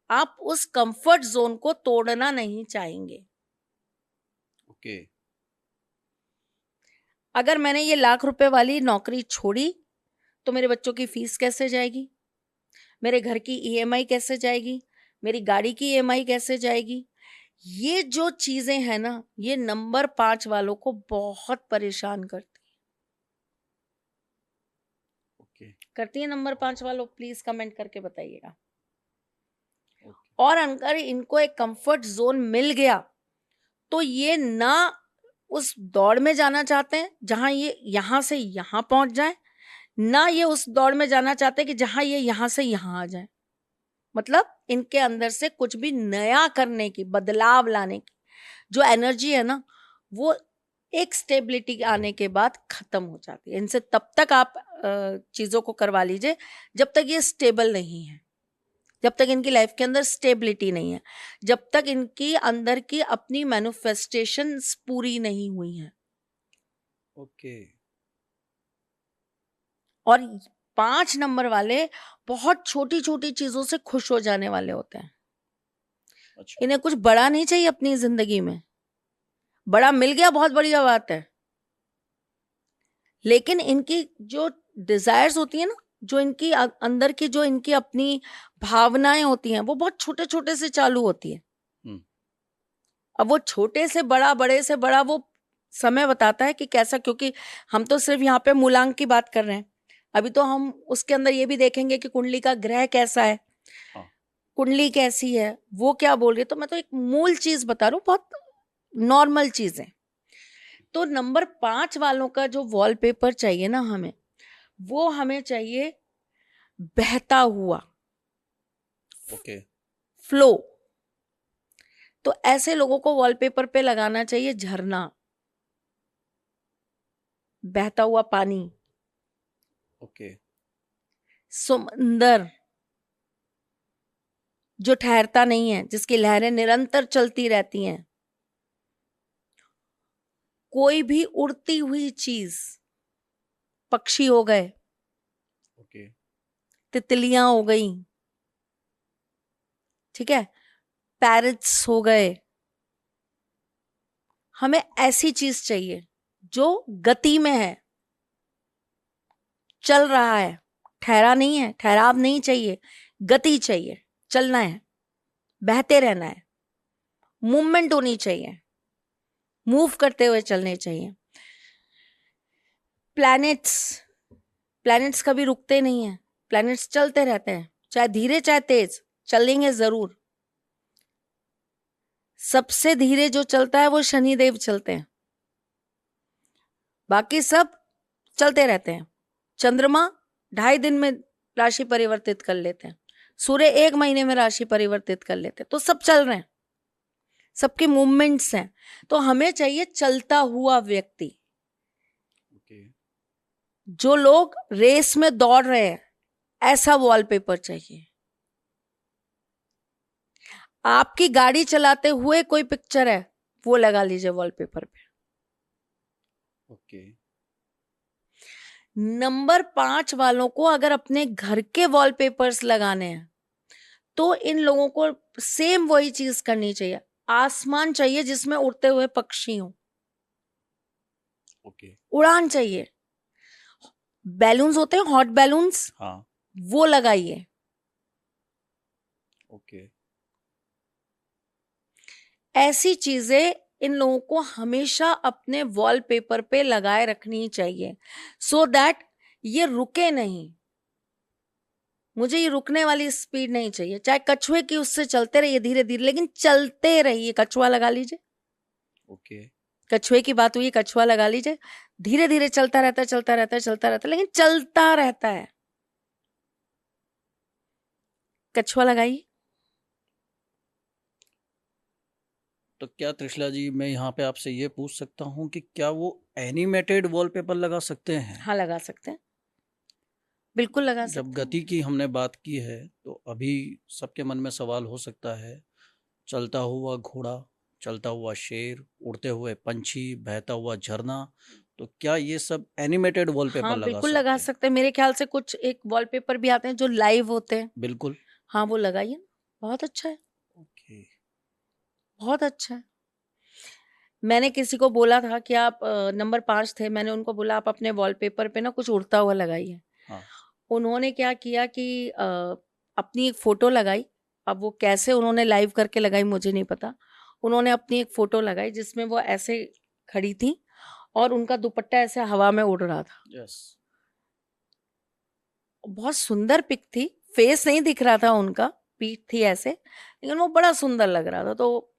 आप उस कंफर्ट जोन को तोड़ना नहीं चाहेंगे। ओके। अगर मैंने ये लाख रुपए वाली नौकरी छोड़ी, तो मेरे बच्चों की फीस कैसे जाएगी, मेरे घर की ईएमआई कैसे जाएगी, मेरी गाड़ी की ईएमआई कैसे जाएगी। ये जो चीजें हैं ना, ये नंबर 5 वालों को बहुत परेशान करती ओके। करती है। नंबर 5 वालों प्लीज कमेंट करके बताइएगा। ओके। और अगर इनको एक कंफर्ट जोन मिल गया, तो ये ना उस दौड़ में जाना चाहते हैं जहां ये यहां से यहां पहुंच जाए, ना ये उस दौड़ में जाना चाहते कि जहां ये यहां से यहां आ जाए। मतलब इनके अंदर से कुछ भी नया करने की, बदलाव लाने की जो एनर्जी है ना, वो एक स्टेबिलिटी आने के बाद खत्म हो जाती है। इनसे तब तक आप चीजों को करवा लीजिए जब तक ये स्टेबल नहीं है, जब तक इनकी लाइफ के अंदर स्टेबिलिटी नहीं है, जब तक इनकी अंदर की अपनी मैनिफेस्टेशन पूरी नहीं हुई है। ओके। और 5 नंबर वाले बहुत छोटी छोटी चीजों से खुश हो जाने वाले होते हैं। अच्छा। इन्हें कुछ बड़ा नहीं चाहिए अपनी जिंदगी में। बड़ा मिल गया बहुत बढ़िया बात है, लेकिन इनकी जो डिजायर्स होती है ना, जो इनकी अंदर की जो इनकी अपनी भावनाएं होती हैं, वो बहुत छोटे छोटे से चालू होती है। हम्म। अब वो छोटे से बड़ा, बड़े से बड़ा, वो समय बताता है कि कैसा। क्योंकि हम तो सिर्फ यहाँ पे मूलांक की बात कर रहे हैं, अभी तो हम उसके अंदर ये भी देखेंगे कि कुंडली का ग्रह कैसा है, हाँ। कुंडली कैसी है, वो क्या बोल रही है। तो मैं तो एक मूल चीज बता रहा हूँ, बहुत नॉर्मल चीज है तो नंबर 5 वालों का जो वॉलपेपर चाहिए ना हमें, वो हमें चाहिए बहता हुआ, ओके। फ्लो। तो ऐसे लोगों को वॉलपेपर पे लगाना चाहिए झरना, बहता हुआ पानी, ओके। समंदर जो ठहरता नहीं है, जिसकी लहरें निरंतर चलती रहती हैं, कोई भी उड़ती हुई चीज, पक्षी हो गए, ओके। तितलियां हो गई, ठीक है, पैरट्स हो गए। हमें ऐसी चीज चाहिए जो गति में है, चल रहा है, ठहरा नहीं है, ठहराव नहीं चाहिए, गति चाहिए, चलना है, बहते रहना है, मूवमेंट होनी चाहिए, मूव करते हुए चलने चाहिए। प्लैनेट्स, प्लैनेट्स कभी रुकते नहीं है, प्लैनेट्स चलते रहते हैं, चाहे धीरे चाहे तेज, चलेंगे जरूर। सबसे धीरे जो चलता है वो शनिदेव चलते हैं, बाकी सब चलते रहते हैं। चंद्रमा 2.5 दिन में राशि परिवर्तित कर लेते हैं, सूर्य 1 महीने में राशि परिवर्तित कर लेते हैं। तो सब चल रहे हैं, सबके मूवमेंट्स हैं। तो हमें चाहिए चलता हुआ व्यक्ति। ओके। जो लोग रेस में दौड़ रहे हैं, ऐसा वॉलपेपर चाहिए। आपकी गाड़ी चलाते हुए कोई पिक्चर है, वो लगा लीजिए वॉलपेपर पे। ओके। नंबर 5 वालों को अगर अपने घर के वॉलपेपर्स लगाने हैं, तो इन लोगों को सेम वही चीज करनी चाहिए। आसमान चाहिए जिसमें उड़ते हुए पक्षी हो, ओके। उड़ान चाहिए। बैलून्स होते हैं, हॉट बैलून्स, हाँ। वो लगाइए। ओके। ऐसी चीजें इन लोगों को हमेशा अपने वॉलपेपर पे लगाए रखनी चाहिए, सो दैट ये रुके नहीं। मुझे ये रुकने वाली स्पीड नहीं चाहिए। चाहे कछुए की उससे चलते रहिए धीरे धीरे, लेकिन चलते रहिए। कछुआ लगा लीजिए, ओके। कछुए की बात हुई, कछुआ लगा लीजिए। धीरे धीरे चलता रहता है, चलता रहता है, चलता रहता है, लेकिन चलता रहता है। कछुआ लगाइए। तो क्या त्रिशला जी, मैं यहाँ पे आपसे ये पूछ सकता हूँ कि क्या वो एनिमेटेड वॉलपेपर लगा सकते हैं? हाँ, लगा सकते हैं, बिल्कुल लगा जब सकते हैं। गति की हमने बात की है तो अभी सबके मन में सवाल हो सकता है, चलता हुआ घोड़ा, चलता हुआ शेर, उड़ते हुए पंछी, बहता हुआ झरना, तो क्या ये सब एनिमेटेड वॉलपेपर हाँ, लगा बिल्कुल लगा सकते हैं? सकते हैं। मेरे ख्याल से कुछ एक वॉलपेपर भी आते हैं जो लाइव होते हैं। बिल्कुल। हाँ, वो लगाइए ना, बहुत अच्छा है, ओके। बहुत अच्छा है। मैंने किसी को बोला था कि आप नंबर 5 थे, मैंने उनको बोला आप अपने वॉलपेपर पे ना कुछ उड़ता हुआ लगाइए। हाँ। उन्होंने क्या किया कि अपनी एक फोटो लगाई। अब वो कैसे उन्होंने लाइव करके लगाई मुझे नहीं पता। उन्होंने अपनी एक फोटो लगाई जिसमें वो ऐसे खड़ी थी और उनका दुपट्टा ऐसे हवा में उड़ रहा था। यस। बहुत सुंदर पिक थी, फेस नहीं दिख रहा था उनका, पीठ थी ऐसे, लेकिन वो बड़ा सुंदर लग रहा था। तो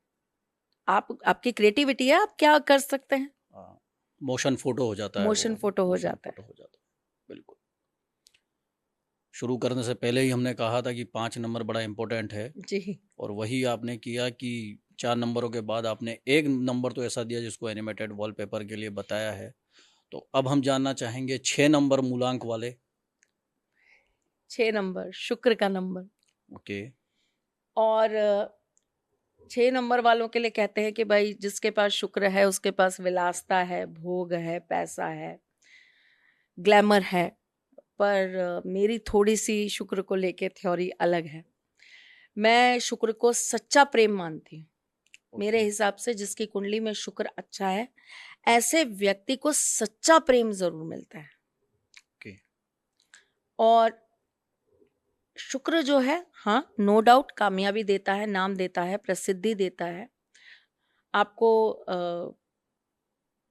आपकी क्रिएटिविटी है, आप क्या कर सकते हैं। हाँ, मोशन फोटो हो जाता है, मोशन वो फोटो हो मोशन जाता है। फोटो हो जाता है। बिल्कुल। शुरू करने से पहले ही हमने कहा था कि 5 नंबर बड़ा इम्पोर्टेंट है, जी, और वही आपने किया कि 4 नंबरों के बाद आपने एक नंबर तो ऐसा दिया जिसको एनिमेटेड वॉलपेपर के लिए बताया है। तो अब हम जानना चाहेंगे 6 नंबर मूलांक वाले। 6 नंबर शुक्र का नंबर। ओके। और 6 नंबर वालों के लिए कहते हैं कि भाई जिसके पास शुक्र है उसके पास विलासता है, भोग है, पैसा है, ग्लैमर है। पर मेरी थोड़ी सी शुक्र को लेके थ्योरी अलग है। मैं शुक्र को सच्चा प्रेम मानती हूँ। मेरे ओके। हिसाब से जिसकी कुंडली में शुक्र अच्छा है, ऐसे व्यक्ति को सच्चा प्रेम जरूर मिलता है। ओके। और शुक्र जो है, हाँ, नो डाउट कामयाबी देता है, नाम देता है, प्रसिद्धि देता है, आपको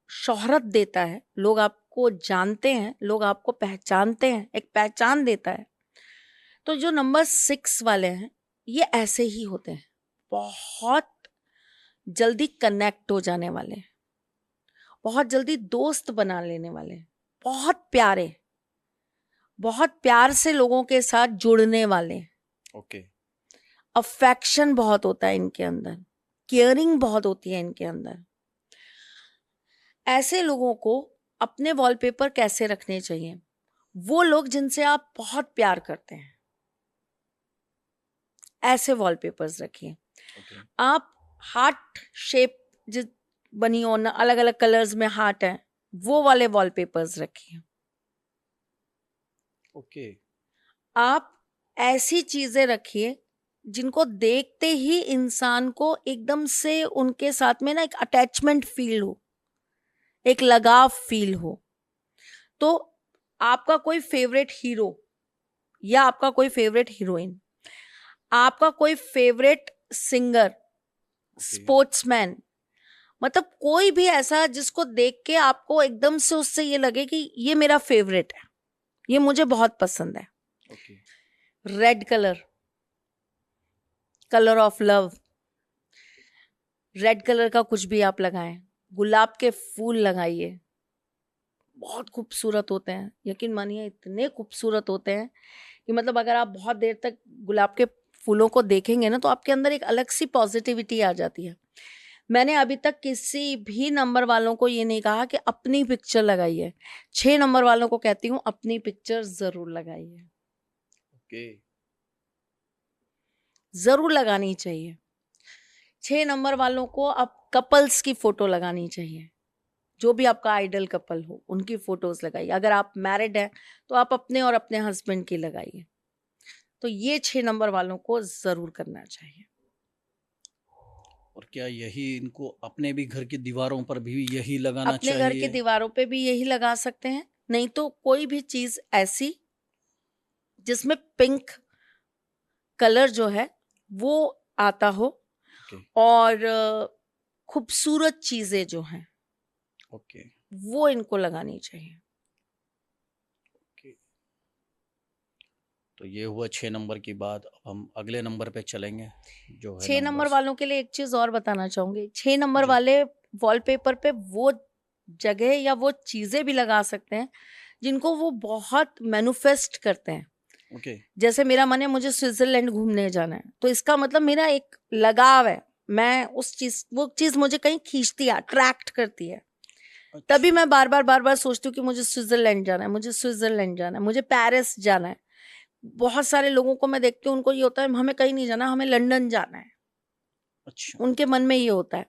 शोहरत देता है, लोग आपको जानते हैं, लोग आपको पहचानते हैं, एक पहचान देता है। तो जो नंबर 6 वाले हैं ये ऐसे ही होते हैं, बहुत जल्दी कनेक्ट हो जाने वाले हैं, बहुत जल्दी दोस्त बना लेने वाले, बहुत प्यारे, बहुत प्यार से लोगों के साथ जुड़ने वाले, ओके। अफेक्शन बहुत होता है इनके अंदर, केयरिंग बहुत होती है इनके अंदर। ऐसे लोगों को अपने वॉलपेपर कैसे रखने चाहिए? वो लोग जिनसे आप बहुत प्यार करते हैं, ऐसे वॉलपेपर्स रखिए। ओके। आप हार्ट शेप जो बनी हो ना, अलग अलग कलर्स में हार्ट है, वो वाले वॉलपेपर्स रखिए। ओके। आप ऐसी चीजें रखिए जिनको देखते ही इंसान को एकदम से उनके साथ में ना एक अटैचमेंट फील हो, एक लगाव फील हो। तो आपका कोई फेवरेट हीरो या आपका कोई फेवरेट हीरोइन, आपका कोई फेवरेट सिंगर, स्पोर्ट्समैन, मतलब कोई भी ऐसा जिसको देख के आपको एकदम से उससे ये लगे कि ये मेरा फेवरेट है, ये मुझे बहुत पसंद है। Okay. Red colour, colour of love, red colour का कुछ भी आप लगाएं। गुलाब के फूल लगाइए, बहुत खूबसूरत होते हैं, यकीन मानिए इतने खूबसूरत होते हैं कि मतलब अगर आप बहुत देर तक गुलाब के फूलों को देखेंगे ना, तो आपके अंदर एक अलग सी पॉजिटिविटी आ जाती है। मैंने अभी तक किसी भी नंबर वालों को ये नहीं कहा कि अपनी पिक्चर लगाइए। 6 नंबर वालों को कहती हूँ अपनी पिक्चर जरूर लगाइए, ओके। जरूर लगानी चाहिए। 6 नंबर वालों को अब कपल्स की फोटो लगानी चाहिए, जो भी आपका आइडल कपल हो उनकी फोटोज लगाइए। अगर आप मैरिड हैं तो आप अपने और अपने हस्बैंड की लगाइए। तो ये 6 नंबर वालों को जरूर करना चाहिए। और क्या यही इनको अपने भी घर की दीवारों पर भी यही लगाना अपने घर की चाहिए? दीवारों पे भी यही लगा सकते हैं, नहीं तो कोई भी चीज ऐसी जिसमें पिंक कलर जो है वो आता हो, ओके। और खूबसूरत चीजें जो हैं ओके। वो इनको लगानी चाहिए। ओके। तो ये हुआ 6 नंबर की बात। अब हम अगले नंबर पे चलेंगे जो है 6 नंबर नंबर्स। वालों के लिए एक चीज और बताना चाहूंगी। 6 नंबर जी। वाले वॉलपेपर पे वो जगह या वो चीजें भी लगा सकते हैं जिनको वो बहुत मैनिफेस्ट करते हैं। ओके। जैसे मेरा मन है मुझे स्विट्जरलैंड घूमने जाना है, तो इसका मतलब मेरा एक लगाव है, मैं उस चीज, वो चीज मुझे कहीं खींचती है, अट्रैक्ट करती है। तभी अच्छा। मैं बार बार सोचती हूँ कि मुझे स्विट्जरलैंड जाना है, मुझे स्विट्जरलैंड जाना है, मुझे पेरिस जाना है। बहुत सारे लोगों को मैं देखती हूँ, उनको ये होता है हमें कहीं नहीं जाना, हमें लंदन जाना है। अच्छा। उनके मन में ये होता है।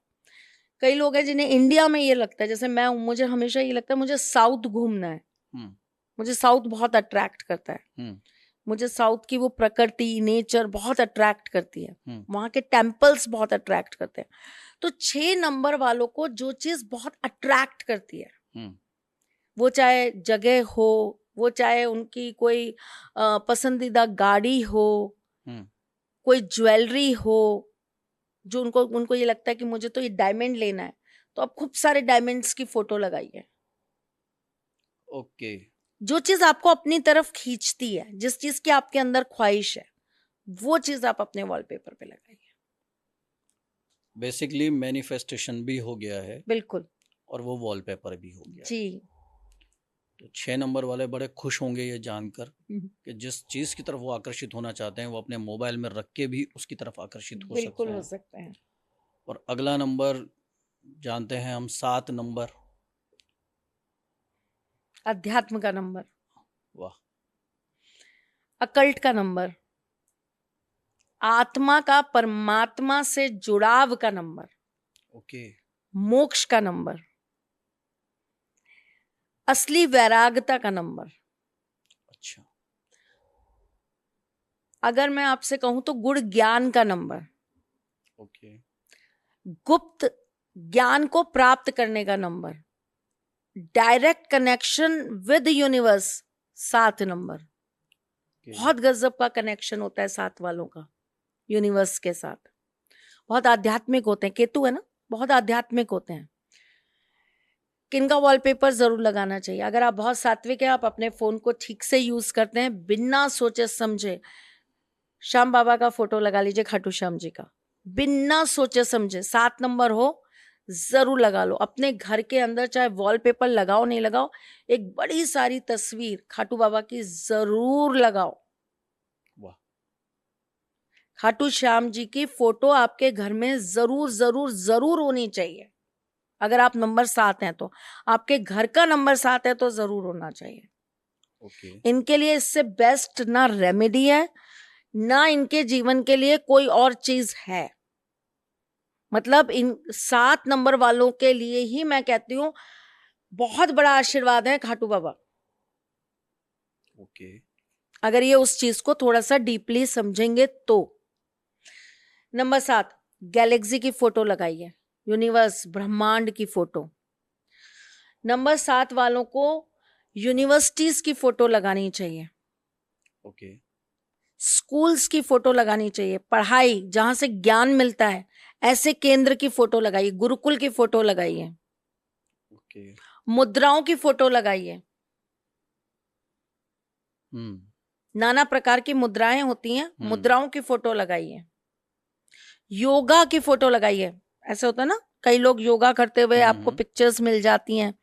कई लोग हैं जिन्हें इंडिया में ये लगता है, जैसे मैं हूँ, मुझे हमेशा ये लगता है मुझे साउथ घूमना है, हम्म। मुझे साउथ बहुत अट्रैक्ट करता है। हम्म। मुझे साउथ की वो प्रकृति, नेचर बहुत अट्रैक्ट करती है, हम्म। वहां के टेम्पल्स बहुत अट्रैक्ट करते हैं। तो 6 नंबर वालों को जो चीज बहुत अट्रैक्ट करती है, हम्म। वो चाहे जगह हो, वो चाहे उनकी कोई पसंदीदा गाड़ी हो, हम्म। कोई ज्वेलरी हो, जो उनको उनको ये लगता है कि मुझे तो ये डायमंड लेना है, तो आप खूब सारे डायमंड्स की फोटो लगाइए। ओके। जो चीज आपको अपनी तरफ खींचती है, जिस चीज की आपके अंदर ख्वाहिश है, वो चीज आप अपने वॉलपेपर पे लगाइए। बेसिकली मैनिफेस्टेशन भी हो गया है बिल्कुल और वो वॉलपेपर भी हो गया है। जी। तो 6 नंबर वाले बड़े खुश होंगे ये जानकर हम्म, कि जिस चीज़ की तरफ वो आकर्षित होना चाहते हैं वो अपने मोबाइल में रख के भी उसकी तरफ आकर्षित हो सकते बिल्कुल हो हैं। सकता है। और अगला नंबर जानते हैं हम, 7 नंबर। अध्यात्म का नंबर, वाह। अकल्ट का नंबर, आत्मा का परमात्मा से जुड़ाव का नंबर, ओके। मोक्ष का नंबर, असली वैराग्यता का नंबर। अच्छा। अगर मैं आपसे कहूं तो गुण ज्ञान का नंबर, ओके। गुप्त ज्ञान को प्राप्त करने का number, direct connection with universe 7 number. बहुत गजब का कनेक्शन होता है 7 वालों का यूनिवर्स के साथ, बहुत आध्यात्मिक होते हैं। केतु है ना, बहुत आध्यात्मिक होते हैं। किनका वॉलपेपर जरूर लगाना चाहिए? अगर आप बहुत सात्विक हैं, आप अपने फोन को ठीक से यूज करते हैं, बिना सोचे समझे श्याम बाबा का फोटो लगा लीजिए, खाटू श्याम जी का, बिना सोचे समझे। 7 नंबर हो, जरूर लगा लो अपने घर के अंदर, चाहे वॉलपेपर लगाओ नहीं लगाओ, एक बड़ी सारी तस्वीर खाटू बाबा की जरूर लगाओ। वाह। खाटू श्याम जी की फोटो आपके घर में जरूर जरूर जरूर होनी चाहिए। अगर आप नंबर 7 हैं तो आपके घर का नंबर 7 है तो जरूर होना चाहिए। ओके। इनके लिए इससे बेस्ट ना रेमेडी है, ना इनके जीवन के लिए कोई और चीज है। मतलब इन 7 नंबर वालों के लिए ही मैं कहती हूँ बहुत बड़ा आशीर्वाद है खाटू बाबा। ओके। अगर ये उस चीज को थोड़ा सा डीपली समझेंगे तो। नंबर 7, गैलेक्सी की फोटो लगाइए, यूनिवर्स ब्रह्मांड की फोटो। नंबर 7 वालों को यूनिवर्सिटीज की फोटो लगानी चाहिए, ओके। स्कूल्स की फोटो लगानी चाहिए, पढ़ाई जहां से ज्ञान मिलता है ऐसे केंद्र की फोटो लगाइए, गुरुकुल की फोटो लगाइए, ओके। मुद्राओं की फोटो लगाइए। नाना प्रकार की मुद्राएं होती हैं, मुद्राओं की फोटो लगाइए। योगा की फोटो लगाइए, ऐसे होता है ना कई लोग योगा करते हुए आपको पिक्चर्स मिल जाती हैं,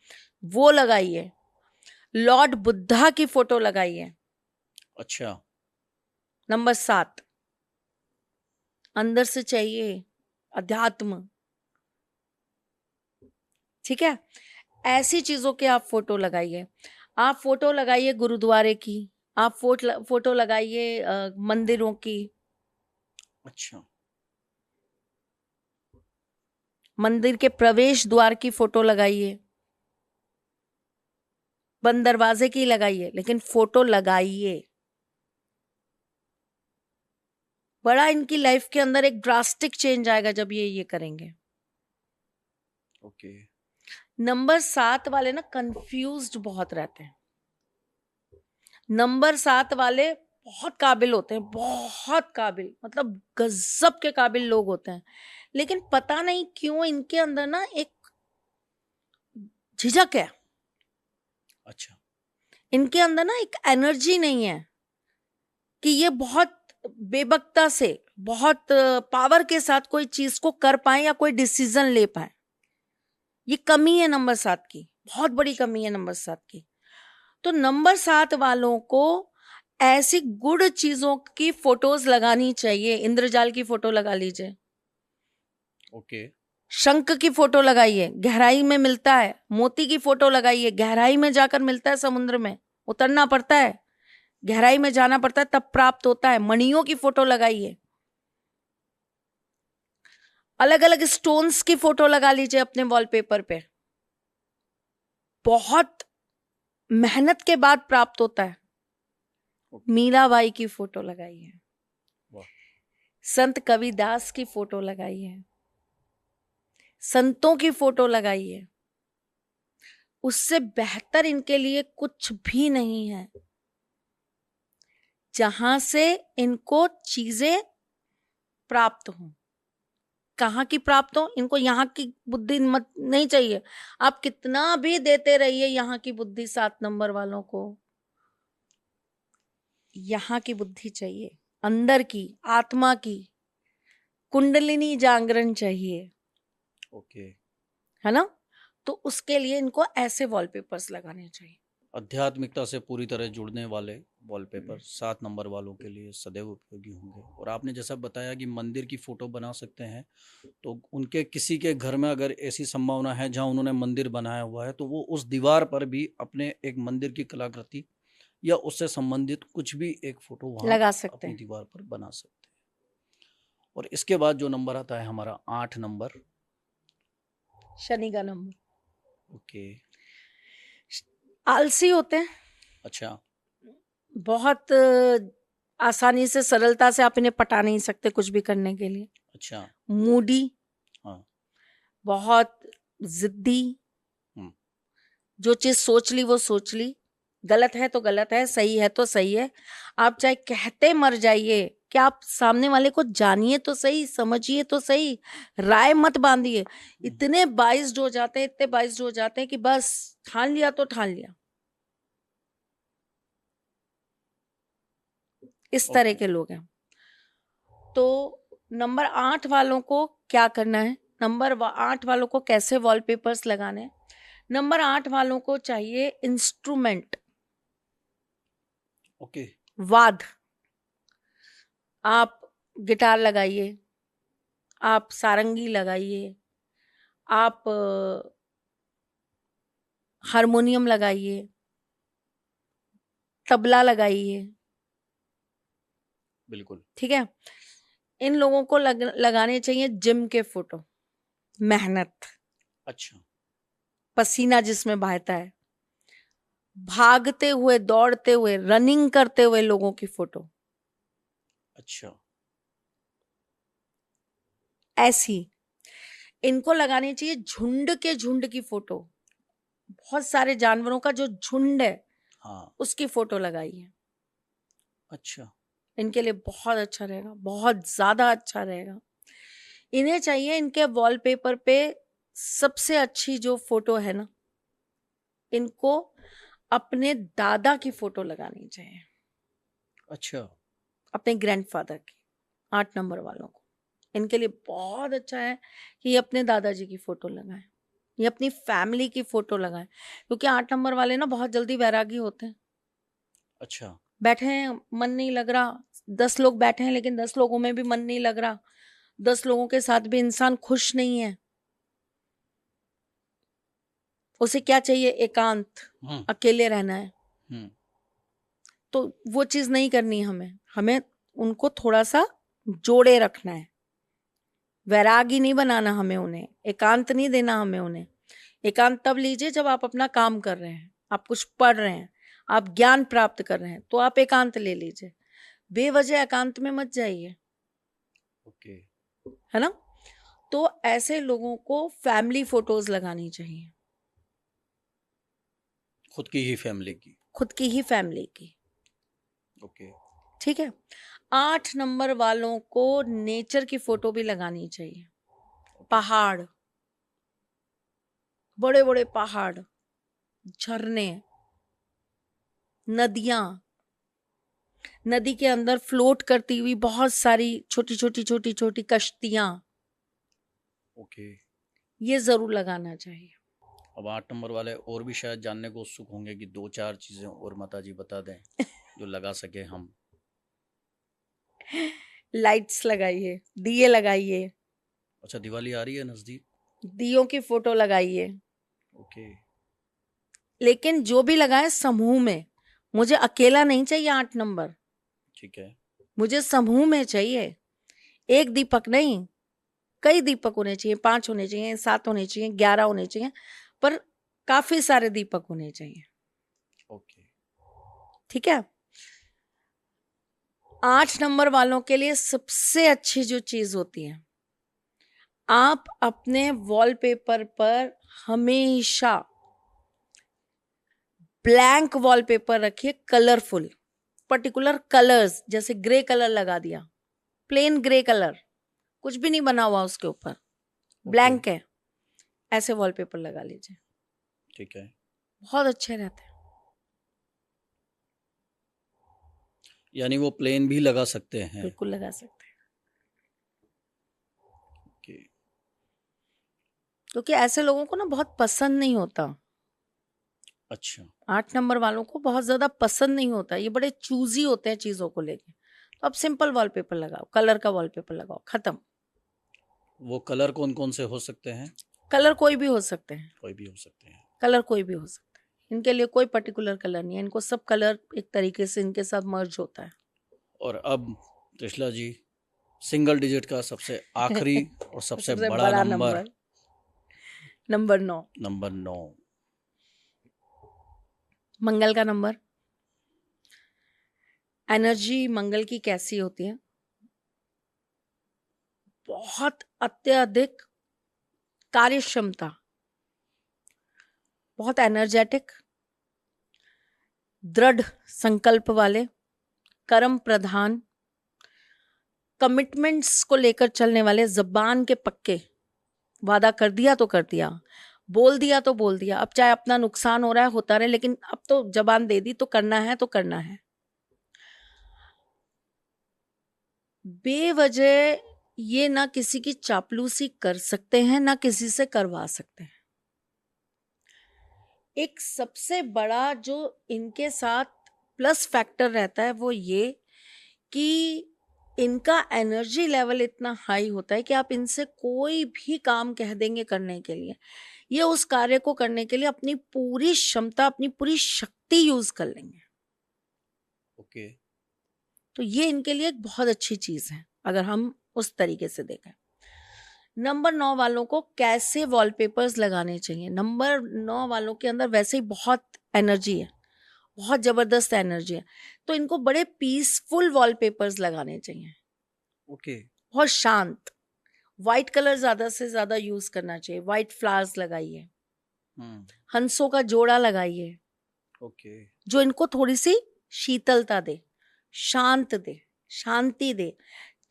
वो लगाइए। लॉर्ड बुद्धा की फोटो लगाइए। अच्छा। नंबर 7, अंदर से चाहिए अध्यात्म, ठीक है, ऐसी चीजों के आप फोटो लगाइए। आप फोटो लगाइए गुरुद्वारे की, आप फोटो लगाइए मंदिरों की। अच्छा। मंदिर के प्रवेश द्वार की फोटो लगाइए, बंद दरवाजे की लगाइए, लेकिन फोटो लगाइए। बड़ा इनकी लाइफ के अंदर एक ड्रास्टिक चेंज आएगा जब ये करेंगे। ओके। नंबर 7 वाले ना कंफ्यूज्ड बहुत रहते हैं। नंबर 7 वाले बहुत काबिल होते हैं, बहुत काबिल, मतलब गजब के काबिल लोग होते हैं, लेकिन पता नहीं क्यों इनके अंदर ना एक झिझक है। अच्छा। इनके अंदर ना एक एनर्जी नहीं है कि ये बहुत बेबकता से, बहुत पावर के साथ कोई चीज को कर पाए या कोई डिसीजन ले पाए। ये कमी है नंबर 7 की, बहुत बड़ी कमी है नंबर 7 की। तो नंबर 7 वालों को ऐसी गुड चीजों की फोटोज लगानी चाहिए। इंद्रजाल की फोटो लगा लीजिए, ओके। शंख की फोटो लगाइए, गहराई में मिलता है। मोती की फोटो लगाइए, गहराई में जाकर मिलता है, समुद्र में उतरना पड़ता है, गहराई में जाना पड़ता है तब प्राप्त होता है। मणियों की फोटो लगाइए, अलग अलग स्टोन्स की फोटो लगा लीजिए अपने वॉलपेपर पे, बहुत मेहनत के बाद प्राप्त होता है। मीराबाई की फोटो लगाइए, संत कबीरदास की फोटो लगाइए, संतों की फोटो लगाइए। उससे बेहतर इनके लिए कुछ भी नहीं है, जहां से इनको चीजें प्राप्त हों। कहाँ की प्राप्त हो, इनको यहाँ की बुद्धि मत नहीं चाहिए। आप कितना भी देते रहिए यहाँ की बुद्धि 7 नंबर वालों को, यहाँ की बुद्धि चाहिए, अंदर की, आत्मा की कुंडलिनी जागरण चाहिए। ओके। है ना? तो उसके लिए इनको ऐसे वॉलपेपर्स लगाने चाहिए। आध्यात्मिकता से पूरी तरह जुड़ने वाले वॉलपेपर 7 नंबर वालों के लिए सदैव उपयोगी होंगे। और आपने जैसा बताया कि मंदिर की फोटो बना सकते हैं, तो उनके किसी के घर में अगर ऐसी संभावना है जहां उन्होंने मंदिर बनाया हुआ है, तो वो उस दीवार पर भी अपने एक मंदिर की कलाकृति या उससे संबंधित कुछ भी एक फोटो वहां लगा सकते अपनी हैं। दीवार पर बना सकते हैं। और इसके बाद जो नंबर आता है हमारा 8 नंबर। शनि का नंबर। ओके। आलसी होते हैं अच्छा। बहुत, आसानी से, सरलता से आप इन्हें पटा नहीं सकते कुछ भी करने के लिए। अच्छा। मूडी, हाँ। बहुत जिद्दी, जो चीज सोच ली वो सोच ली, गलत है तो गलत है, सही है तो सही है। आप चाहे कहते मर जाइए कि आप सामने वाले को जानिए तो सही, समझिए तो सही, राय मत बांधिए। इतने बाइस्ड हो जाते हैं, इतने बाइस्ड हो जाते हैं कि बस ठान लिया तो ठान लिया। इस तरह के लोग हैं। तो नंबर 8 वालों को क्या करना है, नंबर 8 वालों को कैसे वॉलपेपर्स लगाने? नंबर 8 वालों को चाहिए इंस्ट्रूमेंट, ओके। वाद। आप गिटार लगाइए, आप सारंगी लगाइए, आप हारमोनियम लगाइए, तबला लगाइए, बिल्कुल। ठीक है। इन लोगों को लगाने चाहिए जिम के फोटो, मेहनत, अच्छा। पसीना जिसमें बहता है, भागते हुए, दौड़ते हुए, रनिंग करते हुए लोगों की फोटो, अच्छा। ऐसी इनको लगानी चाहिए। झुंड की फोटो, बहुत सारे जानवरों का जो झुंड है हाँ। उसकी फोटो लगाइए। अच्छा। इनके लिए बहुत अच्छा रहेगा, बहुत ज्यादा अच्छा रहेगा। इन्हें चाहिए इनके वॉलपेपर पे सबसे अच्छी जो फोटो है ना, इनको अपने दादा की फोटो लगानी चाहिए, अच्छा। अपने ग्रैंडफादर की। 8 नंबर वालों को इनके लिए बहुत अच्छा है कि ये अपने दादाजी की फोटो लगाएं, ये अपनी फैमिली की फोटो लगाएं, क्योंकि 8 नंबर वाले ना बहुत जल्दी वैरागी होते हैं। अच्छा। बैठे हैं, मन नहीं लग रहा, 10 लोग बैठे हैं लेकिन 10 लोगों में भी मन नहीं लग रहा, 10 लोगों के साथ भी इंसान खुश नहीं है। उसे क्या चाहिए? एकांत, अकेले रहना है। तो वो चीज नहीं करनी है हमें, हमें उनको थोड़ा सा जोड़े रखना है, वैरागी नहीं बनाना हमें, उन्हें एकांत नहीं देना हमें उन्हें। एकांत तब लीजिए जब आप अपना काम कर रहे हैं, आप कुछ पढ़ रहे हैं, आप ज्ञान प्राप्त कर रहे हैं, तो आप एकांत ले लीजिए। बेवजह एकांत में मत जाइए, ओके। है ना। तो ऐसे लोगों को फैमिली फोटोज लगानी चाहिए, खुद की ही फैमिली की। खुद की ही फैमिली की, ओके। ठीक है। 8 नंबर वालों को नेचर की फोटो भी लगानी चाहिए। पहाड़, बड़े बड़े पहाड़, झरने, नदियां, नदी के अंदर फ्लोट करती हुई बहुत सारी छोटी छोटी छोटी छोटी कश्तियां, ओके। ये जरूर लगाना चाहिए। अब 8 नंबर वाले और भी शायद जानने को उत्सुक होंगे कि 2-4 चीजें और माता जी बता दें जो लगा सके हम। लाइट्स लगाइए, दिए लगाइए, अच्छा, दिवाली आ रही है नजदीक। दियों की फोटो लगाइए, ओके। लेकिन जो भी लगाए समूह में। मुझे अकेला नहीं चाहिए 8 नंबर, ठीक है। मुझे समूह में चाहिए। एक दीपक नहीं, कई दीपक होने चाहिए, 5 होने चाहिए, 7 होने चाहिए, 11 होने चाहिए, पर काफी सारे दीपक होने चाहिए, ओके। ठीक है। 8 नंबर वालों के लिए सबसे अच्छी जो चीज होती है, आप अपने वॉलपेपर पर हमेशा ब्लैंक वॉलपेपर रखिए, कलरफुल, पर्टिकुलर कलर्स, जैसे ग्रे कलर लगा दिया, प्लेन ग्रे कलर, कुछ भी नहीं बना हुआ उसके ऊपर, ब्लैंक है, ऐसे वॉलपेपर लगा लीजिए, ठीक है। बहुत अच्छे रहते हैं। यानी वो प्लेन भी लगा सकते हैं। बिल्कुल लगा सकते हैं, ओके। क्योंकि ऐसे लोगों को ना बहुत पसंद नहीं होता। अच्छा। 8 नंबर वालों को बहुत ज्यादा पसंद नहीं होता, ये बड़े चूजी होते हैं चीजों को लेके। तो अब सिंपल वॉलपेपर लगाओ, कलर का वॉलपेपर लगाओ, खत्म। वो कलर कौन कौन से हो सकते हैं? कलर कोई भी हो सकते हैं, कोई भी हो सकते हैं। कलर कोई भी हो सकता है, इनके लिए कोई पर्टिकुलर कलर नहीं है, इनको सब कलर एक तरीके से इनके साथ मर्ज होता है। और अब त्रिशला जी, सिंगल डिजिट का सबसे आखिरी और सबसे सबसे बड़ा बड़ा नंबर, नंबर 9, नंबर 9। मंगल का नंबर। एनर्जी मंगल की कैसी होती है? बहुत अत्यधिक कार्य क्षमता, बहुत एनर्जेटिक, दृढ़ संकल्प वाले, कर्म प्रधान, कमिटमेंट्स को लेकर चलने वाले, जबान के पक्के, वादा कर दिया तो कर दिया, बोल दिया तो बोल दिया, अब चाहे अपना नुकसान हो रहा है होता रहे, लेकिन अब तो जबान दे दी तो करना है तो करना है। बेवजह ये ना किसी की चापलूसी कर सकते हैं ना किसी से करवा सकते हैं। एक सबसे बड़ा जो इनके साथ प्लस फैक्टर रहता है वो ये कि इनका एनर्जी लेवल इतना हाई होता है कि आप इनसे कोई भी काम कह देंगे करने के लिए, ये उस कार्य को करने के लिए अपनी पूरी क्षमता, अपनी पूरी शक्ति यूज कर लेंगे। ओके। तो ये इनके लिए एक बहुत अच्छी चीज है अगर हम उस तरीके से देखें। नंबर 9 वालों को कैसे वॉलपेपर्स लगाने चाहिए? नंबर 9 वालों के अंदर वैसे ही बहुत एनर्जी है, बहुत जबरदस्त एनर्जी है, तो इनको बड़े पीसफुल वॉलपेपर्स लगाने चाहिए। ओके। बहुत शांत, व्हाइट कलर ज्यादा से ज्यादा यूज करना चाहिए। व्हाइट फ्लावर्स लगाइए, हंसों का जोड़ा लगाइए, ओके। जो इनको थोड़ी सी शीतलता दे, शांत दे, शांति दे,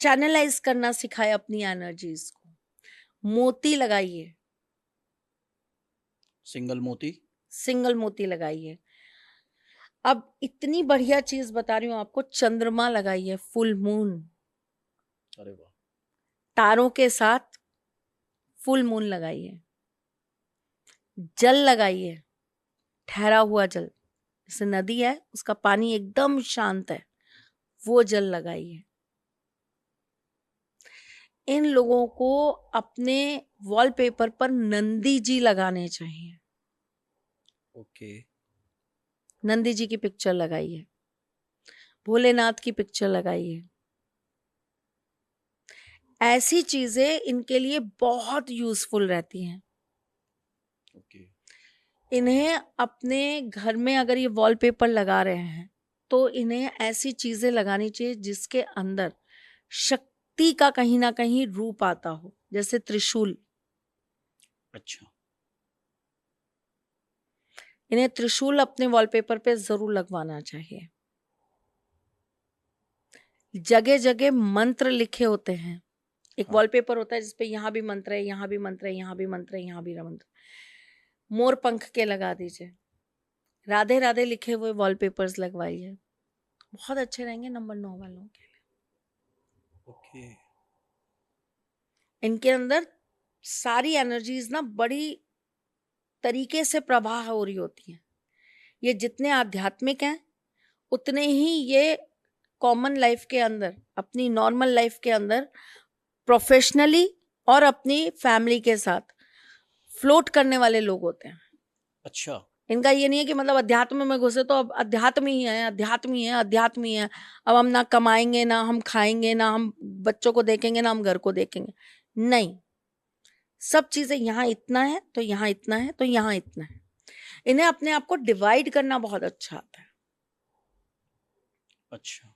चैनलाइज करना सिखाए अपनी एनर्जीज को। मोती लगाइए, सिंगल मोती। सिंगल मोती लगाइए। अब इतनी बढ़िया चीज बता रही हूं आपको, चंद्रमा लगाइए, फुल मून, अरे वाह। तारों के साथ फुल मून लगाइए। जल लगाइए, ठहरा हुआ जल, जैसे नदी है उसका पानी एकदम शांत है, वो जल लगाइए। इन लोगों को अपने वॉलपेपर पर नंदी जी लगाने चाहिए। ओके। नंदी जी की पिक्चर लगाइए, भोलेनाथ की पिक्चर लगाइए। ऐसी चीजें इनके लिए बहुत यूजफुल रहती हैं। ओके। इन्हें अपने घर में अगर ये वॉलपेपर लगा रहे हैं तो इन्हें ऐसी चीजें लगानी चाहिए जिसके अंदर शक्ति का कहीं ना कहीं रूप आता हो, जैसे त्रिशूल। अच्छा। इन्हें त्रिशूल अपने वॉलपेपर पे जरूर लगवाना चाहिए। जगह जगह मंत्र लिखे होते हैं। एक हाँ। वॉलपेपर होता है जिसपे यहाँ भी मंत्र है, यहाँ भी मंत्र है, यहाँ भी मंत्र है, यहाँ भी मंत्र। मोर पंख के लगा दीजिए, राधे राधे लिखे हुए वॉलपेपर्स लगवाइए, बहुत अच्छे रहेंगे नंबर 9 वालों के लिए। ओके। इनके अंदर सारी एनर्जीज ना बड़ी तरीके से प्रवाह हो रही होती हैं। ये जितने आध्यात्मिक हैं उतने ही ये कॉमन लाइफ के अंदर, अपनी नॉर्मल लाइफ के अंदर प्रोफेशनली और अपनी फैमिली के साथ फ्लोट करने वाले लोग होते हैं। अच्छा। इनका ये नहीं है कि मतलब अध्यात्म में घुसे तो अब अध्यात्म ही है, अध्यात्म ही है, अध्यात्म ही है। अब हम ना कमाएंगे, ना हम खाएंगे, ना हम बच्चों को देखेंगे, ना हम घर को देखेंगे। नहीं, सब चीजें यहाँ इतना है तो यहाँ इतना है तो यहाँ इतना है। इन्हें अपने आप को डिवाइड करना बहुत अच्छा आता है। अच्छा।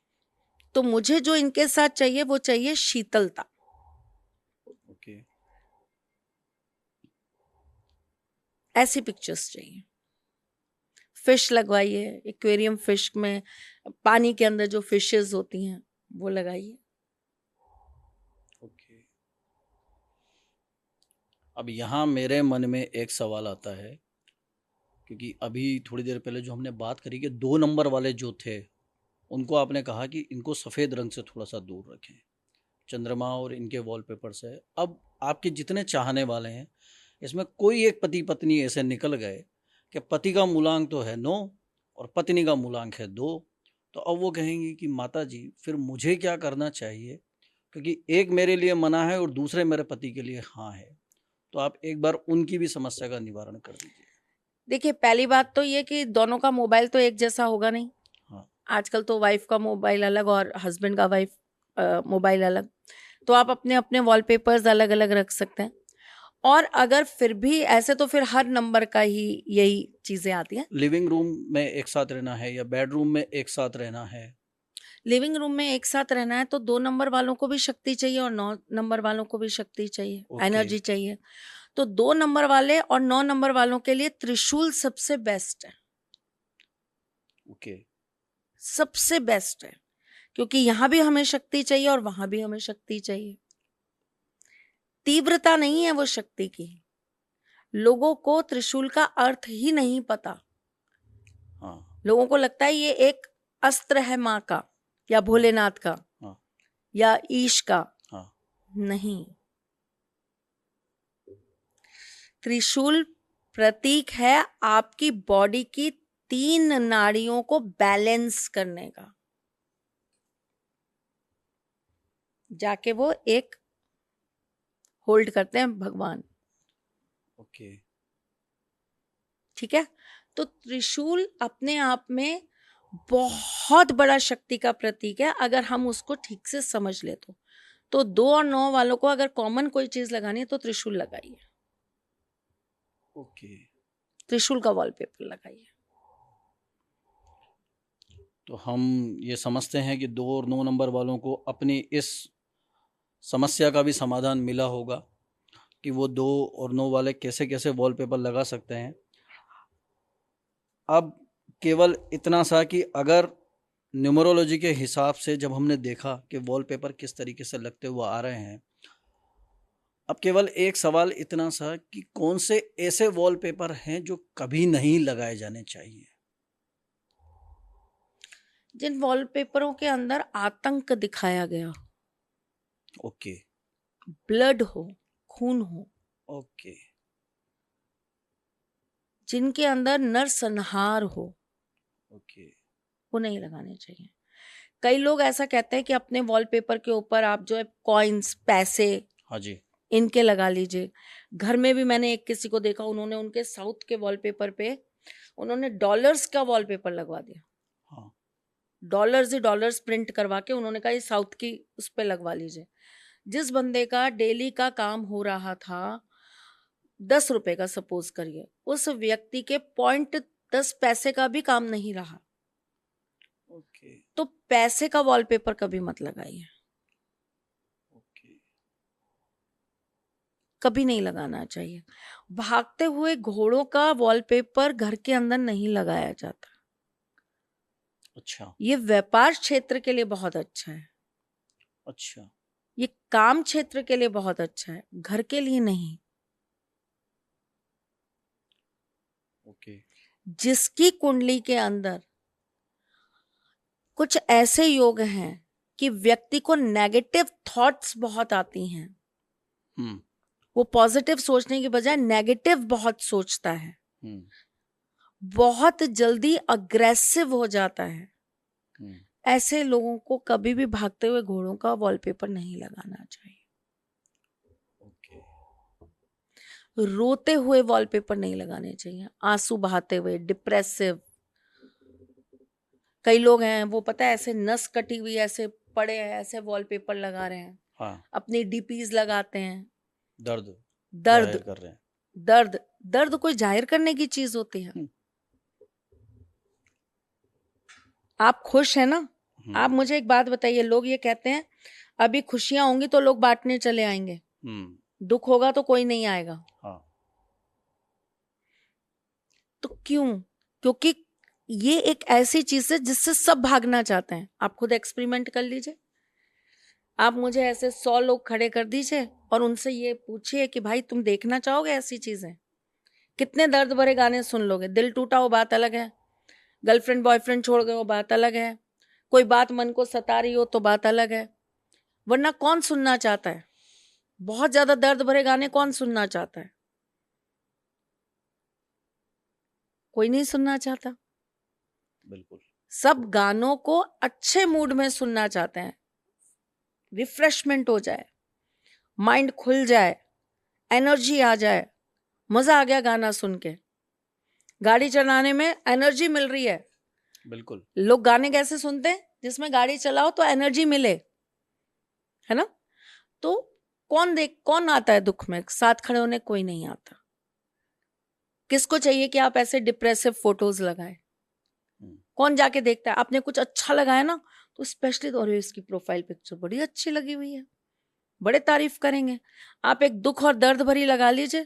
तो मुझे जो इनके साथ चाहिए वो चाहिए शीतलता। ओके। ऐसी पिक्चर्स चाहिए। फिश लगवाइए, एक्वेरियम फिश में पानी के अंदर जो फिशेस होती हैं वो लगाइए। ओके। अब यहाँ मेरे मन में एक सवाल आता है, क्योंकि अभी थोड़ी देर पहले जो हमने बात करी कि 2 नंबर वाले जो थे उनको आपने कहा कि इनको सफ़ेद रंग से थोड़ा सा दूर रखें, चंद्रमा और इनके वॉलपेपर से। अब आपके जितने चाहने वाले हैं इसमें कोई एक पति पत्नी ऐसे निकल गए कि पति का मूलांक तो है 9 और पत्नी का मूलांक है 2, तो अब वो कहेंगी कि माता जी फिर मुझे क्या करना चाहिए, क्योंकि एक मेरे लिए मना है और दूसरे मेरे पति के लिए हाँ है। तो आप एक बार उनकी भी समस्या का निवारण कर दीजिए। देखिए, पहली बात तो ये कि दोनों का मोबाइल तो एक जैसा होगा नहीं। हाँ। आजकल तो वाइफ का मोबाइल अलग और हस्बैंड का वाइफ मोबाइल अलग, तो आप अपने अपने वॉलपेपर्स अलग अलग रख सकते हैं। और अगर फिर भी ऐसे, तो फिर हर नंबर का ही यही चीजें आती हैं। लिविंग रूम में एक साथ रहना है या बेडरूम में एक साथ रहना है? लिविंग रूम में एक साथ रहना है तो 2 नंबर वालों को भी शक्ति चाहिए और 9 नंबर वालों को भी शक्ति चाहिए, ओके। एनर्जी चाहिए। तो 2 नंबर वाले और 9 नंबर वालों के लिए त्रिशूल सबसे बेस्ट है। ओके। सबसे बेस्ट है, क्योंकि यहां भी हमें शक्ति चाहिए और वहां भी हमें शक्ति चाहिए। तीव्रता नहीं है वो शक्ति की। लोगों को त्रिशूल का अर्थ ही नहीं पता। हाँ। लोगों को लगता है ये एक अस्त्र है माँ का या भोलेनाथ का हाँ। या ईश का। हाँ। नहीं, त्रिशूल प्रतीक है आपकी बॉडी की 3 नाड़ियों को बैलेंस करने का। जाके वो एक होल्ड करते हैं भगवान। ओके। ठीक है, तो त्रिशूल अपने आप में बहुत बड़ा शक्ति का प्रतीक है अगर हम उसको ठीक से समझ ले तो 2 और 9 वालों को अगर कॉमन कोई चीज लगानी है तो त्रिशूल लगाइए, ओके। त्रिशूल का वॉलपेपर लगाइए। तो हम ये समझते हैं कि 2 और 9 नंबर वालों को अपनी इस समस्या का भी समाधान मिला होगा कि वो 2 और 9 वाले कैसे कैसे वॉलपेपर लगा सकते हैं। अब केवल इतना सा कि अगर न्यूमरोलॉजी के हिसाब से जब हमने देखा कि वॉलपेपर किस तरीके से लगते हुए आ रहे हैं, अब केवल एक सवाल इतना सा कि कौन से ऐसे वॉलपेपर हैं जो कभी नहीं लगाए जाने चाहिए। जिन वॉलपेपरों के अंदर आतंक दिखाया गया, ओके। ब्लड हो, खून हो, ओके। जिनके अंदर नरसंहार हो, ओके। वो नहीं लगाने चाहिए। कई लोग ऐसा कहते हैं कि अपने वॉलपेपर के ऊपर आप जो है कॉइन्स, पैसे, हाँ जी। इनके लगा लीजिए। घर में भी मैंने एक किसी को देखा, उन्होंने उनके साउथ के वॉलपेपर पे उन्होंने डॉलर्स का वॉलपेपर लगवा दिया। हाँ। डॉलर्स ही डॉलर्स प्रिंट करवा के उन्होंने कहा ये साउथ की उस पे लगवा लीजिए। जिस बंदे का डेली का काम हो रहा था 10 रुपए का, सपोज करिए, उस व्यक्ति के 0.10 पैसे का भी काम नहीं रहा। ओके। तो पैसे का वॉलपेपर कभी मत लगाइए, ओके। कभी नहीं लगाना चाहिए। भागते हुए घोड़ों का वॉलपेपर घर के अंदर नहीं लगाया जाता। अच्छा। ये व्यापार क्षेत्र के लिए बहुत अच्छा है, अच्छा। ये काम क्षेत्र के लिए बहुत अच्छा है, घर के लिए नहीं। ओके। जिसकी कुंडली के अंदर कुछ ऐसे योग हैं कि व्यक्ति को नेगेटिव थॉट्स बहुत आती हैं, हम्म। वो पॉजिटिव सोचने की बजाय नेगेटिव बहुत सोचता है, हम्म। बहुत जल्दी अग्रेसिव हो जाता है, हम्म। ऐसे लोगों को कभी भी भागते हुए घोड़ों का वॉलपेपर नहीं लगाना चाहिए। ओके। रोते हुए वॉलपेपर नहीं लगाने चाहिए, आंसू बहाते हुए, डिप्रेसिव। कई लोग हैं वो पता है ऐसे नस कटी हुई ऐसे पड़े हैं, ऐसे वॉलपेपर लगा रहे हैं, हाँ। अपनी डीपीज लगाते हैं। दर्द दर्द, जाहिर कर रहे हैं। दर्द, दर्द कोई जाहिर करने की चीज होती है? आप खुश हैं ना? आप मुझे एक बात बताइए, लोग ये कहते हैं अभी खुशियां होंगी तो लोग बांटने चले आएंगे, दुख होगा तो कोई नहीं आएगा। हाँ। तो क्यों? क्योंकि ये एक ऐसी चीज है जिससे सब भागना चाहते हैं। आप खुद एक्सपेरिमेंट कर लीजिए। आप मुझे ऐसे 100 लोग खड़े कर दीजिए और उनसे ये पूछिए कि भाई तुम देखना चाहोगे ऐसी चीजें? कितने दर्द भरे गाने सुन लोगे? दिल टूटा वो बात अलग है, गर्लफ्रेंड बॉयफ्रेंड छोड़ गए वो बात अलग है, कोई बात मन को सता रही हो तो बात अलग है, वरना कौन सुनना चाहता है? बहुत ज्यादा दर्द भरे गाने कौन सुनना चाहता है? कोई नहीं सुनना चाहता। बिल्कुल। सब गानों को अच्छे मूड में सुनना चाहते हैं, रिफ्रेशमेंट हो जाए, माइंड खुल जाए, एनर्जी आ जाए, मजा आ गया गाना सुन के, गाड़ी चलाने में एनर्जी मिल रही है। बिल्कुल। लोग गाने कैसे सुनते हैं? जिसमें गाड़ी चलाओ तो एनर्जी मिले, है ना? तो कौन आता है दुख में? साथ खड़े होने कोई नहीं आता। किसको चाहिए कि आप ऐसे डिप्रेसिव फोटोज लगाएं? कौन जाके देखता है? आपने कुछ अच्छा लगाया ना तो स्पेशली तो अरे इसकी प्रोफाइल पिक्चर बड़ी अच्छी लगी हुई है, बड़े तारीफ करेंगे। आप एक दुख और दर्द भरी लगा लीजिए,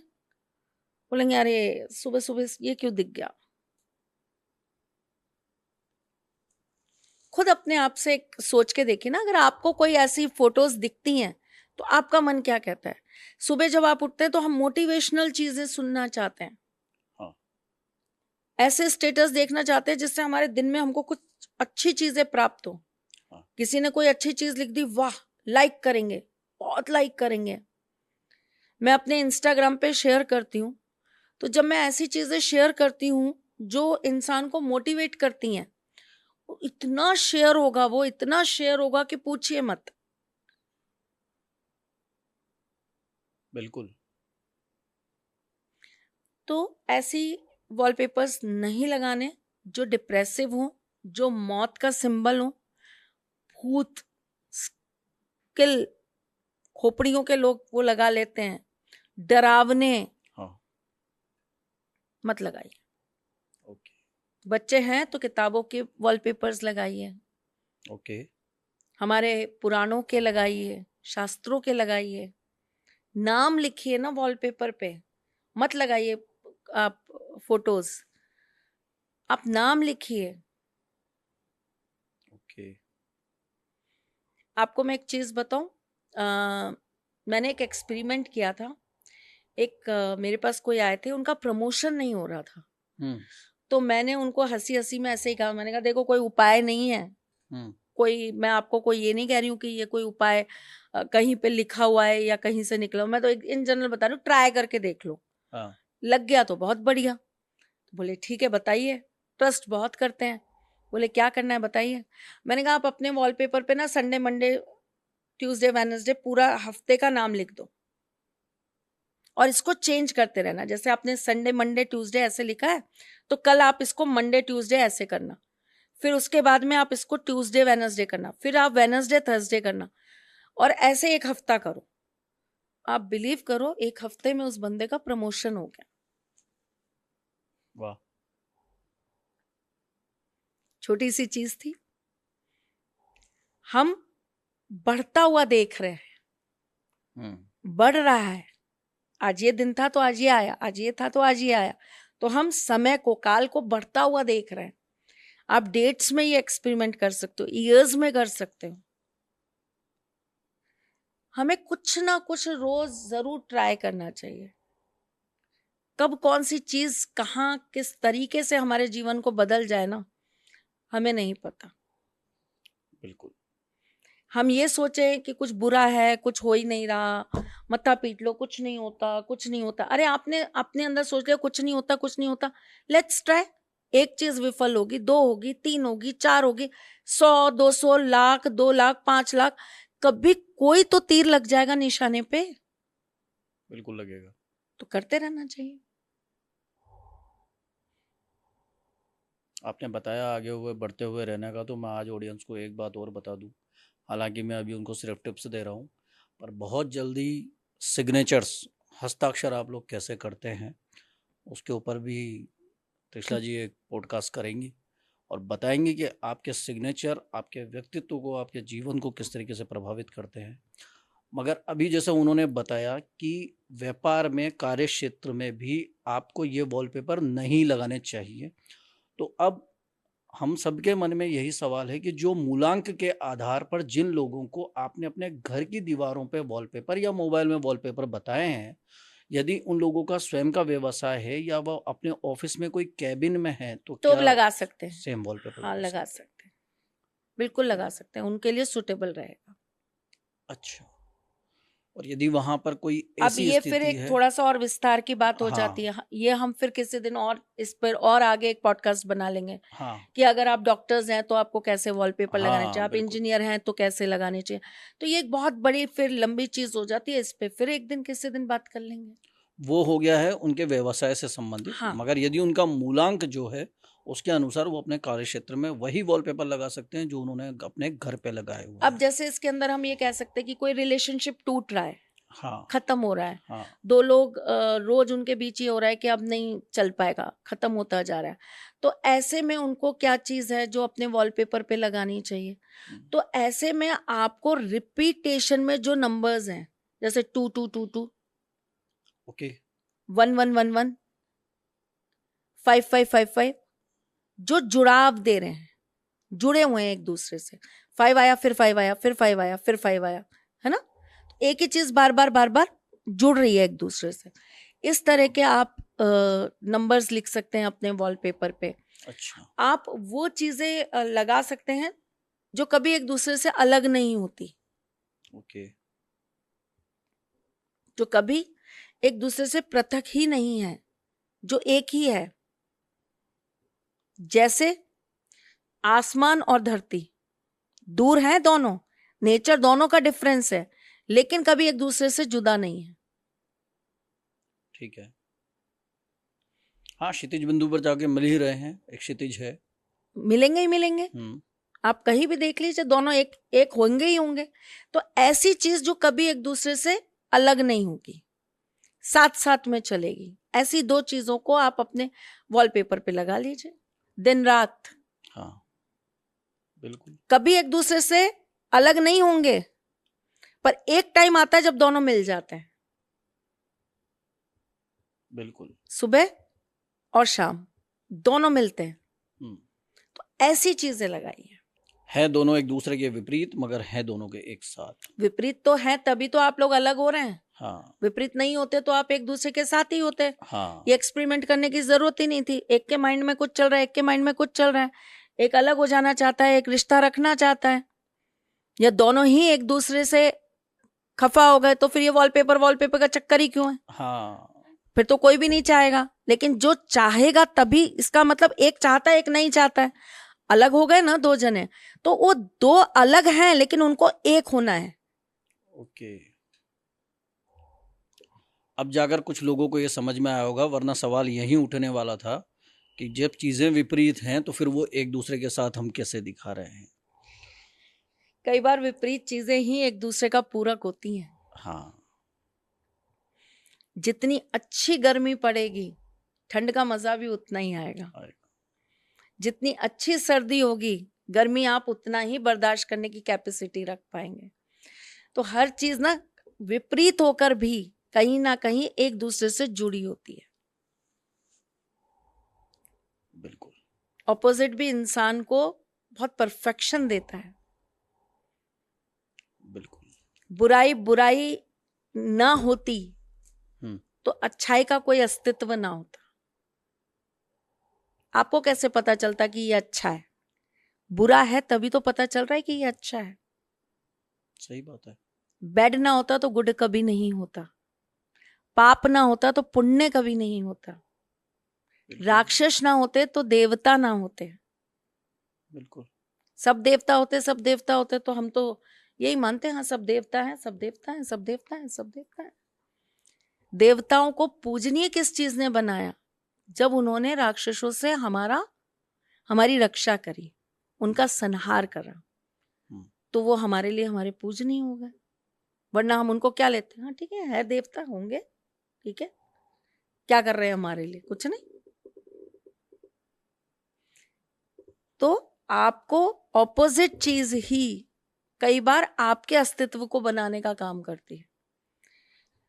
बोलेंगे अरे सुबह सुबह ये क्यों दिख गया? खुद अपने आप से एक सोच के देखिए ना, अगर आपको कोई ऐसी फोटोज दिखती हैं तो आपका मन क्या कहता है? सुबह जब आप उठते हैं तो हम मोटिवेशनल चीजें सुनना चाहते हैं, हाँ। ऐसे स्टेटस देखना चाहते हैं जिससे हमारे दिन में हमको कुछ अच्छी चीजें प्राप्त हो। हाँ। किसी ने कोई अच्छी चीज लिख दी, वाह, लाइक करेंगे बहुत लाइक करेंगे। मैं अपने इंस्टाग्राम पे शेयर करती हूँ, तो जब मैं ऐसी चीजें शेयर करती हूँ जो इंसान को मोटिवेट करती हैं, वो इतना शेयर होगा, वो इतना शेयर होगा कि पूछिए मत। बिल्कुल। तो ऐसी वॉलपेपर्स नहीं लगाने जो डिप्रेसिव हो, जो मौत का सिंबल हो। भूत, स्किल, खोपड़ियों के लोग वो लगा लेते हैं, डरावने, हाँ। मत लगाइए। ओके। बच्चे हैं तो किताबों के वॉलपेपर्स लगाइए, ओके। हमारे पुराणों के लगाइए, शास्त्रों के लगाइए। नाम लिखिए ना वॉलपेपर पे, मत लगाइए आप फोटोज, आप नाम लिखिए। ओके। आपको मैं एक चीज बताऊं, मैंने एक एक्सपेरिमेंट किया था। एक मेरे पास कोई आए थे, उनका प्रमोशन नहीं हो रहा था, हम्म। तो मैंने उनको हंसी हंसी में ऐसे ही कहा, मैंने कहा देखो कोई उपाय नहीं है, हम्म। कोई, मैं आपको कोई ये नहीं कह रही हूँ कि ये कोई उपाय कहीं पे लिखा हुआ है या कहीं से निकला हुआ, मैं तो एक इन जनरल बता रही हूँ, ट्राई करके देख लो। हाँ। लग गया तो बहुत बढ़िया। बोले ठीक है बताइए, ट्रस्ट बहुत करते हैं। बोले क्या करना है बताइए। मैंने कहा आप अपने वॉलपेपर पे ना संडे मंडे ट्यूसडे वेडनेसडे पूरा हफ्ते का नाम लिख दो, और इसको चेंज करते रहना। जैसे आपने संडे मंडे ट्यूसडे ऐसे लिखा है, तो कल आप इसको मंडे ट्यूसडे ऐसे करना, फिर उसके बाद में आप इसको ट्यूसडे वेडनेसडे करना, फिर आप वेडनेसडे थर्सडे करना, और ऐसे एक हफ्ता करो। आप बिलीव करो, एक हफ्ते में उस बंदे का प्रमोशन हो गया। वाह। छोटी सी चीज थी, हम बढ़ता हुआ देख रहे हैं, बढ़ रहा है। आज ये दिन था तो आज ये आया, आज ये था तो आज ये आया, तो हम समय को, काल को बढ़ता हुआ देख रहे हैं। आप डेट्स में ये एक्सपेरिमेंट कर सकते हो, ईयर्स में कर सकते हो। हमें कुछ ना कुछ रोज जरूर ट्राई करना चाहिए। कब कौन सी चीज कहाँ किस तरीके से हमारे जीवन को बदल जाए ना, हमें नहीं पता। बिल्कुल। हम ये सोचे कि कुछ बुरा है, कुछ हो ही नहीं रहा, मत्था पीट लो, कुछ नहीं होता, कुछ नहीं होता। अरे आपने अपने अंदर सोच लिया कुछ नहीं होता, कुछ नहीं होता, लेट्स ट्राई। एक चीज विफल होगी, दो होगी, तीन होगी, चार होगी, 100, 200, लाख, 2 लाख, 5 लाख, कभी कोई तो तीर लग जाएगा निशाने पे। बिल्कुल लगेगा। तो करते रहना चाहिए। आपने बताया आगे हुए बढ़ते हुए रहने का, तो मैं आज ऑडियंस को एक बात और बता दूं। हालांकि मैं अभी उनको सिर्फ टिप्स दे रहा हूं, पर बहुत जल्दी सिग्नेचर्स, हस्ताक्षर आप लोग कैसे करते हैं, उसके ऊपर भी त्रिशला जी एक पॉडकास्ट करेंगी और बताएंगे कि आपके सिग्नेचर आपके व्यक्तित्व को, आपके जीवन को किस तरीके से प्रभावित करते हैं। मगर अभी जैसे उन्होंने बताया कि व्यापार में, कार्य क्षेत्र में भी आपको ये वॉलपेपर नहीं लगाने चाहिए, तो अब हम सबके मन में यही सवाल है कि जो मूलांक के आधार पर जिन लोगों को आपने अपने घर की दीवारों पे वॉलपेपर या मोबाइल में वॉलपेपर बताए हैं, यदि उन लोगों का स्वयं का व्यवसाय है या वह अपने ऑफिस में कोई कैबिन में है, तो तो क्या लगा सकते हैं, सेम वॉलपेपर हाँ लगा लगा सकते सकते हैं, बिल्कुल लगा सकते हैं, उनके लिए सुटेबल रहेगा। हैं? अच्छा। और यदि वहां पर कोई अब ऐसी ये फिर स्थिति एक है। थोड़ा सा और विस्तार की बात हो जाती हाँ। है, ये हम फिर किसी दिन और इस पर और आगे एक पॉडकास्ट बना लेंगे हाँ। कि अगर आप डॉक्टर्स हैं तो आपको कैसे वॉलपेपर लगाने चाहिए, हाँ। आप बिल्कुल। इंजीनियर हैं तो कैसे लगाने चाहिए। तो ये एक बहुत बड़ी फिर लंबी चीज हो जाती है, इस पे फिर एक दिन किसी दिन बात कर लेंगे। वो हो गया है उनके व्यवसाय से संबंधित, हाँ, मगर यदि उनका मूलांक जो है उसके अनुसार वो अपने कार्य क्षेत्र में वही वॉलपेपर लगा सकते हैं जो उन्होंने अपने घर पे लगाए हुए अब हैं। जैसे इसके अंदर हम ये कह सकते हैं कि कोई रिलेशनशिप टूट रहा है, हाँ। खत्म हो रहा है, हाँ। दो लोग रोज उनके बीच ये हो रहा है कि अब नहीं चल पाएगा, खत्म होता जा रहा है, तो ऐसे में उनको क्या चीज है जो अपने वॉलपेपर पे लगानी चाहिए। तो ऐसे में आपको रिपीटेशन में जो नंबर्स हैं, जैसे 2222, ओके। 1111, 5555, जो जुड़ाव दे रहे हैं, जुड़े हुए हैं एक दूसरे से, 5 आया फिर 5 आया फिर 5 आया फिर 5 आया, है ना, एक ही चीज बार बार जुड़ रही है एक दूसरे से। इस तरह के आप नंबर्स लिख सकते हैं अपने वॉलपेपर पे। अच्छा। आप वो चीजें लगा सकते हैं जो कभी एक दूसरे से अलग नहीं होती। ओके। जो कभी एक दूसरे से पृथक ही नहीं है, जो एक ही है। जैसे आसमान और धरती दूर हैं दोनों, नेचर दोनों का डिफरेंस है, लेकिन कभी एक दूसरे से जुदा नहीं है। ठीक है। हाँ, क्षितिज बिंदु पर जाके मिल ही रहे हैं, एक क्षितिज है। मिलेंगे ही मिलेंगे, आप कहीं भी देख लीजिए, दोनों एक एक होंगे ही होंगे। तो ऐसी चीज जो कभी एक दूसरे से अलग नहीं होगी, साथ साथ में चलेगी, ऐसी दो चीजों को आप अपने वॉलपेपर पे लगा लीजिए, दिन रात। हाँ, बिल्कुल। कभी एक दूसरे से अलग नहीं होंगे, पर एक टाइम आता है जब दोनों मिल जाते हैं, बिल्कुल। सुबह और शाम दोनों मिलते हैं। हम्म। तो ऐसी चीजें लगाइए। है दोनों एक दूसरे के विपरीत, मगर है दोनों के एक साथ। विपरीत तो है, तभी तो आप लोग अलग हो रहे हैं। हाँ, विपरीत नहीं होते तो आप एक दूसरे के साथ ही होते। हाँ, ये एक्सपेरिमेंट करने की जरूरत ही नहीं थी। एक के माइंड में कुछ चल रहा है, एक के माइंड में कुछ चल रहा है, एक अलग हो जाना चाहता है, एक रिश्ता रखना चाहता है, या दोनों ही एक दूसरे से खफा हो गए, तो फिर ये वॉलपेपर का चक्कर ही क्यों है? हाँ, फिर तो कोई भी नहीं चाहेगा। लेकिन जो चाहेगा, तभी इसका मतलब एक चाहता है एक नहीं चाहता है। अलग हो गए ना दो जने, तो वो दो अलग हैं लेकिन उनको एक होना है। ओके। अब जाकर कुछ लोगों को ये समझ में आया होगा, वरना सवाल यही उठने वाला था कि जब चीजें विपरीत हैं तो फिर वो एक दूसरे के साथ हम कैसे दिखा रहे हैं। कई बार विपरीत चीजें ही एक दूसरे का पूरक होती हैं। हाँ, जितनी अच्छी गर्मी पड़ेगी, ठंड का मजा भी उतना ही आएगा। जितनी अच्छी सर्दी होगी, गर्मी आप उतना ही बर्दाश्त करने की कैपेसिटी रख पाएंगे। तो हर चीज ना विपरीत होकर भी कहीं ना कहीं एक दूसरे से जुड़ी होती है। बिल्कुल। ऑपोजिट भी इंसान को बहुत परफेक्शन देता है। बिल्कुल। बुराई बुराई ना होती तो अच्छाई का कोई अस्तित्व ना होता। आपको कैसे पता चलता कि ये अच्छा है? बुरा है तभी तो पता चल रहा है कि ये अच्छा है। सही बात है। बैड ना होता तो गुड कभी नहीं होता, पाप ना होता तो पुण्य कभी नहीं होता, राक्षस ना होते तो देवता ना होते। बिल्कुल। सब देवता होते तो हम तो यही मानते हैं, हाँ सब देवता है, सब देवता है, सब देवता है, सब देवता है। देवताओं को पूजनीय किस चीज ने बनाया? जब उन्होंने राक्षसों से हमारी रक्षा करी, उनका संहार करा, तो वो हमारे लिए हमारे पूजनीय हो गए। वरना हम उनको क्या लेते हैं, हाँ ठीक है देवता होंगे, ठीक है, क्या कर रहे हैं हमारे लिए? कुछ नहीं। तो आपको ऑपोजिट चीज ही कई बार आपके अस्तित्व को बनाने का काम करती है।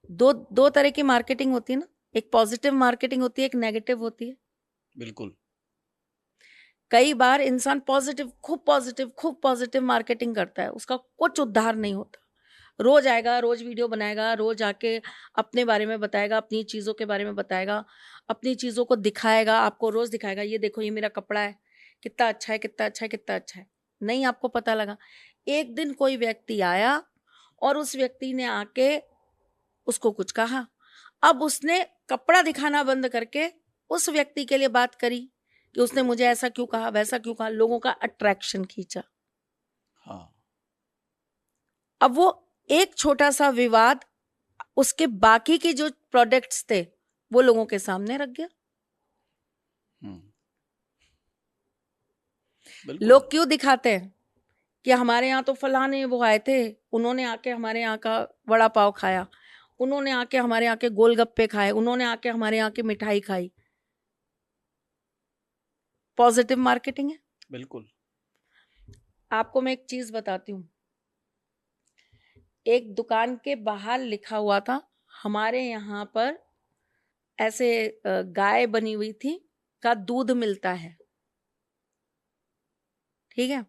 दो तरह की मार्केटिंग होती है ना, एक पॉजिटिव मार्केटिंग होती है, एक नेगेटिव होती है। बिल्कुल। कई बार इंसान खूब पॉजिटिव मार्केटिंग करता है, उसका कुछ उद्धार नहीं होता। रोज आएगा, रोज वीडियो बनाएगा, रोज आके अपने बारे में बताएगा, अपनी चीजों के बारे में बताएगा, अपनी चीजों को दिखाएगा, आपको रोज दिखाएगा, ये देखो ये मेरा कपड़ा है, कितना अच्छा है, कितना अच्छा है, कितना अच्छा है। नहीं आपको पता लगा, एक दिन कोई व्यक्ति आया और उस व्यक्ति ने आके उसको कुछ कहा, अब उसने कपड़ा दिखाना बंद करके उस व्यक्ति के लिए बात करी कि उसने मुझे ऐसा क्यों कहा, वैसा क्यों कहा, लोगों का अट्रैक्शन खींचा। हाँ। अब वो एक छोटा सा विवाद उसके बाकी के जो प्रोडक्ट्स थे वो लोगों के सामने रख गया। लोग क्यों दिखाते हैं कि हमारे यहाँ तो फलाने वो आए थे, उन्होंने आके हमारे यहाँ का वड़ा पाव खाया, उन्होंने आके हमारे यहाँ के गोलगप्पे खाए, उन्होंने आके हमारे यहाँ की मिठाई खाई। पॉजिटिव मार्केटिंग है। बिल्कुल। आपको मैं एक चीज बताती हूँ, एक दुकान के बाहर लिखा हुआ था, हमारे यहाँ पर ऐसे गाय बनी हुई थी का दूध मिलता है, ठीक है।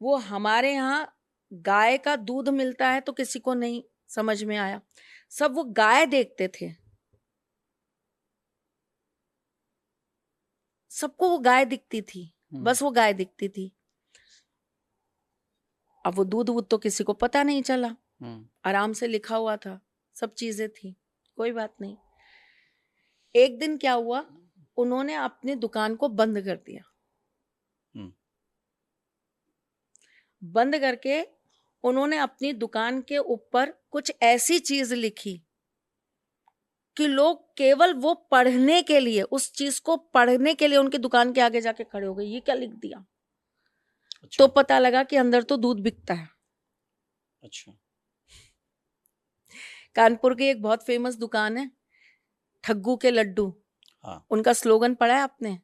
वो हमारे यहाँ गाय का दूध मिलता है तो किसी को नहीं समझ में आया, सब वो गाय देखते थे, सबको वो गाय दिखती थी, बस वो गाय दिखती थी। अब वो दूध वूध तो किसी को पता नहीं चला, आराम से लिखा हुआ था, सब चीजें थी, कोई बात नहीं। एक दिन क्या हुआ, उन्होंने अपनी दुकान को बंद कर दिया। हम्म। बंद करके उन्होंने अपनी दुकान के ऊपर कुछ ऐसी चीज लिखी कि लोग केवल वो पढ़ने के लिए, उस चीज को पढ़ने के लिए उनकी दुकान के आगे जाके खड़े हो गए, ये क्या लिख दिया। अच्छा। तो पता लगा कि अंदर तो दूध बिकता है। अच्छा। कानपुर की एक बहुत फेमस दुकान है, ठग्गू के लड्डू। हाँ। उनका स्लोगन पढ़ा है आपने?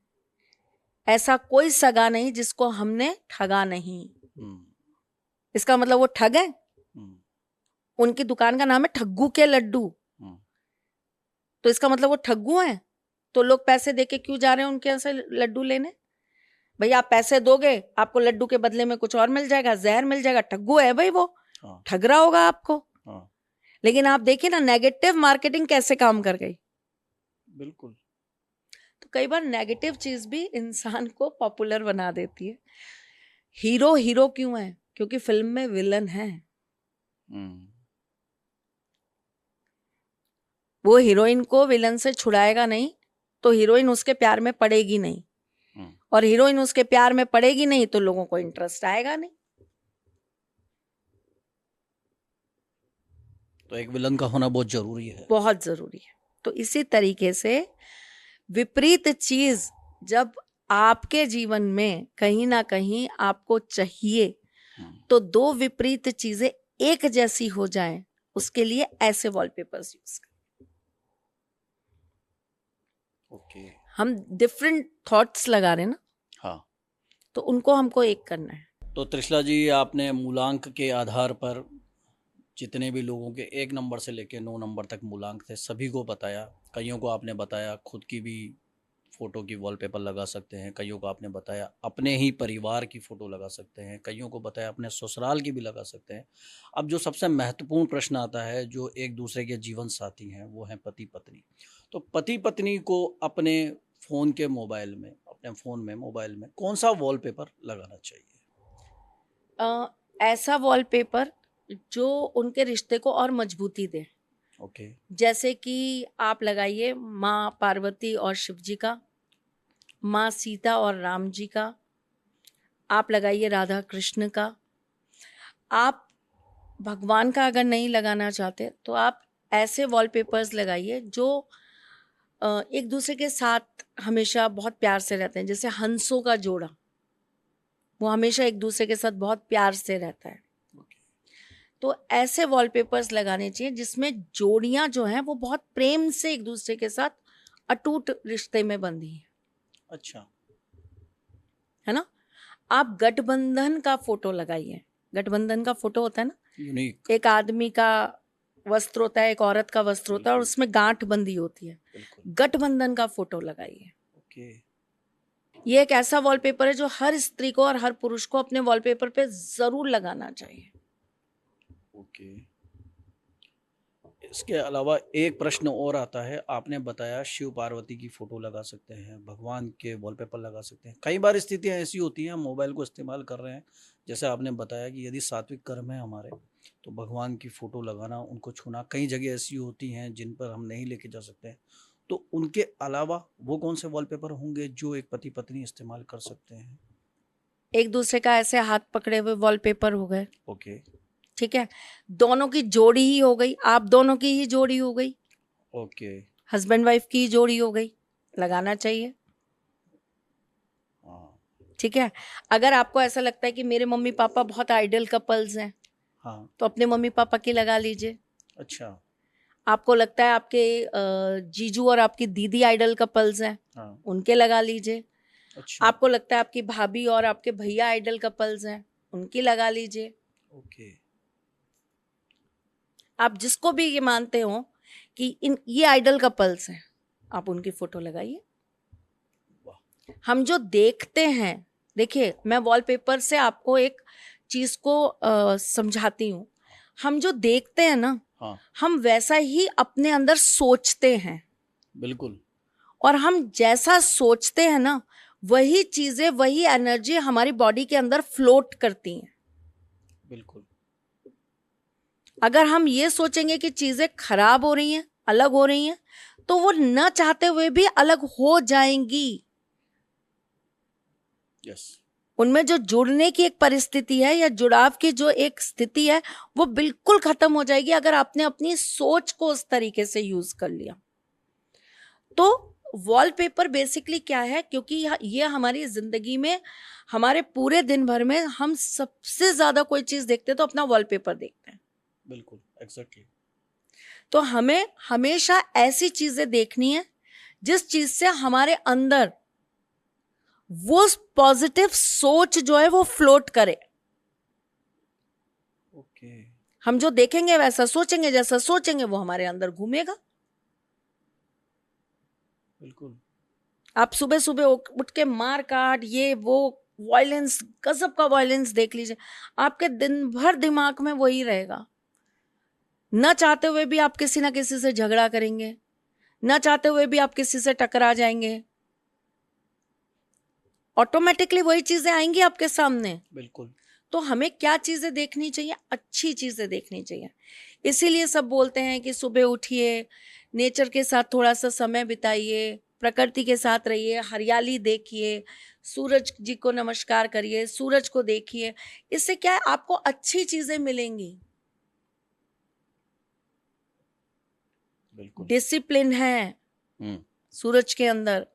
ऐसा कोई सगा नहीं जिसको हमने ठगा नहीं। हम्म। इसका मतलब वो ठग है। हम्म। उनकी दुकान का नाम है ठग्गू के लड्डू, हम्म। तो इसका मतलब वो ठग्गू हैं। तो लोग पैसे देके क्यों जा रहे हैं उनके यहाँ से लड्डू लेने? भैया आप पैसे दोगे, आपको लड्डू के बदले में कुछ और मिल जाएगा, जहर मिल जाएगा। ठग्गू है भाई वो, हाँ। ठग रहा होगा आपको। हाँ। लेकिन आप देखिए ना नेगेटिव मार्केटिंग कैसे काम कर गई। बिल्कुल। तो कई बार नेगेटिव चीज भी इंसान को पॉपुलर बना देती है। हीरो हीरो क्यों है? क्योंकि फिल्म में विलन है। हम्म। वो हीरोइन को विलन से छुड़ाएगा नहीं, तो हीरोइन उसके प्यार में पड़ेगी नहीं, हम्म। और हीरोइन उसके प्यार में पड़ेगी नहीं तो लोगों को इंटरेस्ट आएगा नहीं। तो एक विलन का होना बहुत जरूरी है। बहुत जरूरी है। तो इसी तरीके से विपरीत चीज जब आपके जीवन में कहीं ना कहीं आपको चाहिए, तो दो विपरीत चीजें एक जैसी हो जाएं, उसके लिए ऐसे वॉलपेपर्स यूज करें। ओके। हम डिफरेंट थॉट्स लगा रहे हैं ना, हाँ। तो उनको हमको एक करना है। तो त्रिशला जी, आपने मूलांक के आधार पर जितने भी लोगों के 1 नंबर से लेके 9 नंबर तक मूलांक थे सभी को बताया। कईयों को आपने बताया खुद की भी फ़ोटो की वॉलपेपर लगा सकते हैं, कईयों को आपने बताया अपने ही परिवार की फ़ोटो लगा सकते हैं, कईयों को बताया अपने ससुराल की भी लगा सकते हैं। अब जो सबसे महत्वपूर्ण प्रश्न आता है, जो एक दूसरे के जीवन साथी हैं, वो हैं पति पत्नी। तो पति पत्नी को अपने फ़ोन के मोबाइल में, अपने फ़ोन में मोबाइल में कौन सा वॉलपेपर लगाना चाहिए? ऐसा वॉलपेपर जो उनके रिश्ते को और मजबूती दे। ओके। जैसे कि आप लगाइए माँ पार्वती और शिव जी का, माँ सीता और राम जी का, आप लगाइए राधा कृष्ण का। आप भगवान का अगर नहीं लगाना चाहते तो आप ऐसे वॉलपेपर्स लगाइए जो एक दूसरे के साथ हमेशा बहुत प्यार से रहते हैं। जैसे हंसों का जोड़ा, वो हमेशा एक दूसरे के साथ बहुत प्यार से रहता है। तो ऐसे वॉलपेपर्स लगाने चाहिए जिसमें जोड़ियां जो हैं वो बहुत प्रेम से एक दूसरे के साथ अटूट रिश्ते में बंधी हैं। अच्छा। है ना? आप गठबंधन का फोटो लगाइए। गठबंधन का फोटो होता है ना, यूनिक। एक आदमी का वस्त्र होता है, एक औरत का वस्त्र होता है, और उसमें गांठ बंधी होती है। गठबंधन का फोटो लगाइए। ओके। ये एक ऐसा वॉलपेपर है जो हर स्त्री को और हर पुरुष को अपने वॉलपेपर पे जरूर लगाना चाहिए। ओके। इसके अलावा एक प्रश्न और आता है, आपने बताया शिव पार्वती की फ़ोटो लगा सकते हैं, भगवान के वॉलपेपर लगा सकते हैं। कई बार स्थितियां ऐसी होती हैं, हम मोबाइल को इस्तेमाल कर रहे हैं, जैसे आपने बताया कि यदि सात्विक कर्म है हमारे, तो भगवान की फ़ोटो लगाना, उनको छूना, कई जगह ऐसी होती हैं जिन पर हम नहीं लेके जा सकते हैं। तो उनके अलावा वो कौन से वॉलपेपर होंगे जो एक पति पत्नी इस्तेमाल कर सकते हैं? एक दूसरे का ऐसे हाथ पकड़े हुए वॉलपेपर हो गए। ओके। ठीक है, दोनों की जोड़ी ही हो गई, आप दोनों की ही जोड़ी हो गई, ओके। हस्बैंड वाइफ की जोड़ी हो गई, लगाना चाहिए। हाँ। ठीक है, अगर आपको ऐसा लगता है कि मेरे मम्मी पापा बहुत आइडल कपल्स हैं, हाँ। तो अपने मम्मी पापा की लगा लीजिए। अच्छा। आपको लगता है आपके जीजू और आपकी दीदी आइडल कपल्स हैं, हाँ। उनके लगा लीजिए। अच्छा। आपको लगता है आपकी भाभी और आपके भैया आइडल कपल्स हैं, उनकी लगा लीजिए। ओके। आप जिसको भी ये मानते हो कि ये आइडल कपल्स हैं, आप उनकी फोटो लगाइए। हम जो देखते हैं, देखिए मैं वॉलपेपर से आपको एक चीज को समझाती हूँ। हम जो देखते हैं ना, हाँ। हम वैसा ही अपने अंदर सोचते हैं। बिल्कुल। और हम जैसा सोचते हैं ना, वही चीजें, वही एनर्जी हमारी बॉडी के अंदर फ्लोट करती हैं। बिल्कुल। अगर हम ये सोचेंगे कि चीजें खराब हो रही हैं, अलग हो रही हैं, तो वो न चाहते हुए भी अलग हो जाएंगी। यस। उनमें जो जुड़ने की एक परिस्थिति है या जुड़ाव की जो एक स्थिति है वो बिल्कुल खत्म हो जाएगी अगर आपने अपनी सोच को उस तरीके से यूज कर लिया। तो वॉलपेपर बेसिकली क्या है, क्योंकि ये हमारी जिंदगी में हमारे पूरे दिन भर में हम सबसे ज्यादा कोई चीज देखते हैं तो अपना वॉलपेपर देखते हैं। बिल्कुल, एग्जैक्टली। तो हमें हमेशा ऐसी चीजें देखनी है जिस चीज से हमारे अंदर वो पॉजिटिव सोच जो है वो फ्लोट करे। ओके। हम जो देखेंगे वैसा सोचेंगे, जैसा सोचेंगे वो हमारे अंदर घूमेगा। बिल्कुल। आप सुबह सुबह उठ के मार काट ये वो वायलेंस, गजब का वायलेंस देख लीजिए, आपके दिन भर दिमाग में वही रहेगा। न चाहते हुए भी आप किसी ना किसी से झगड़ा करेंगे, न चाहते हुए भी आप किसी से टकरा जाएंगे, ऑटोमेटिकली वही चीजें आएंगी आपके सामने। बिल्कुल। तो हमें क्या चीजें देखनी चाहिए? अच्छी चीजें देखनी चाहिए। इसीलिए सब बोलते हैं कि सुबह उठिए, नेचर के साथ थोड़ा सा समय बिताइए, प्रकृति के साथ रहिए, हरियाली देखिए, सूरज जी को नमस्कार करिए, सूरज को देखिए। इससे क्या है, आपको अच्छी चीजें मिलेंगी। बिल्कुल। डिसिप्लिन है सूरज के अंदर,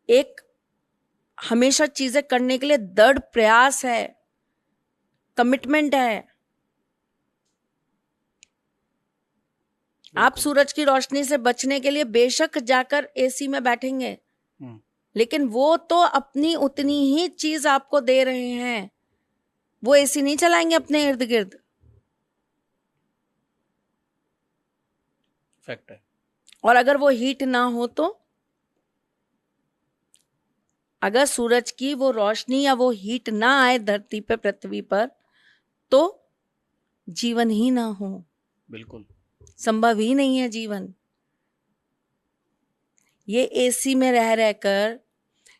एक हमेशा चीजें करने के लिए दृढ़ प्रयास है, कमिटमेंट है। आप सूरज की रोशनी से बचने के लिए बेशक जाकर एसी में बैठेंगे, लेकिन वो तो अपनी उतनी ही चीज आपको दे रहे हैं। वो एसी नहीं चलाएंगे अपने इर्द गिर्द। फैक्ट है। और अगर वो हीट ना हो तो, अगर सूरज की वो रोशनी या वो हीट ना आए धरती पे, पृथ्वी पर, तो जीवन ही ना हो। बिल्कुल। संभव ही नहीं है जीवन। ये एसी में रह रहकर,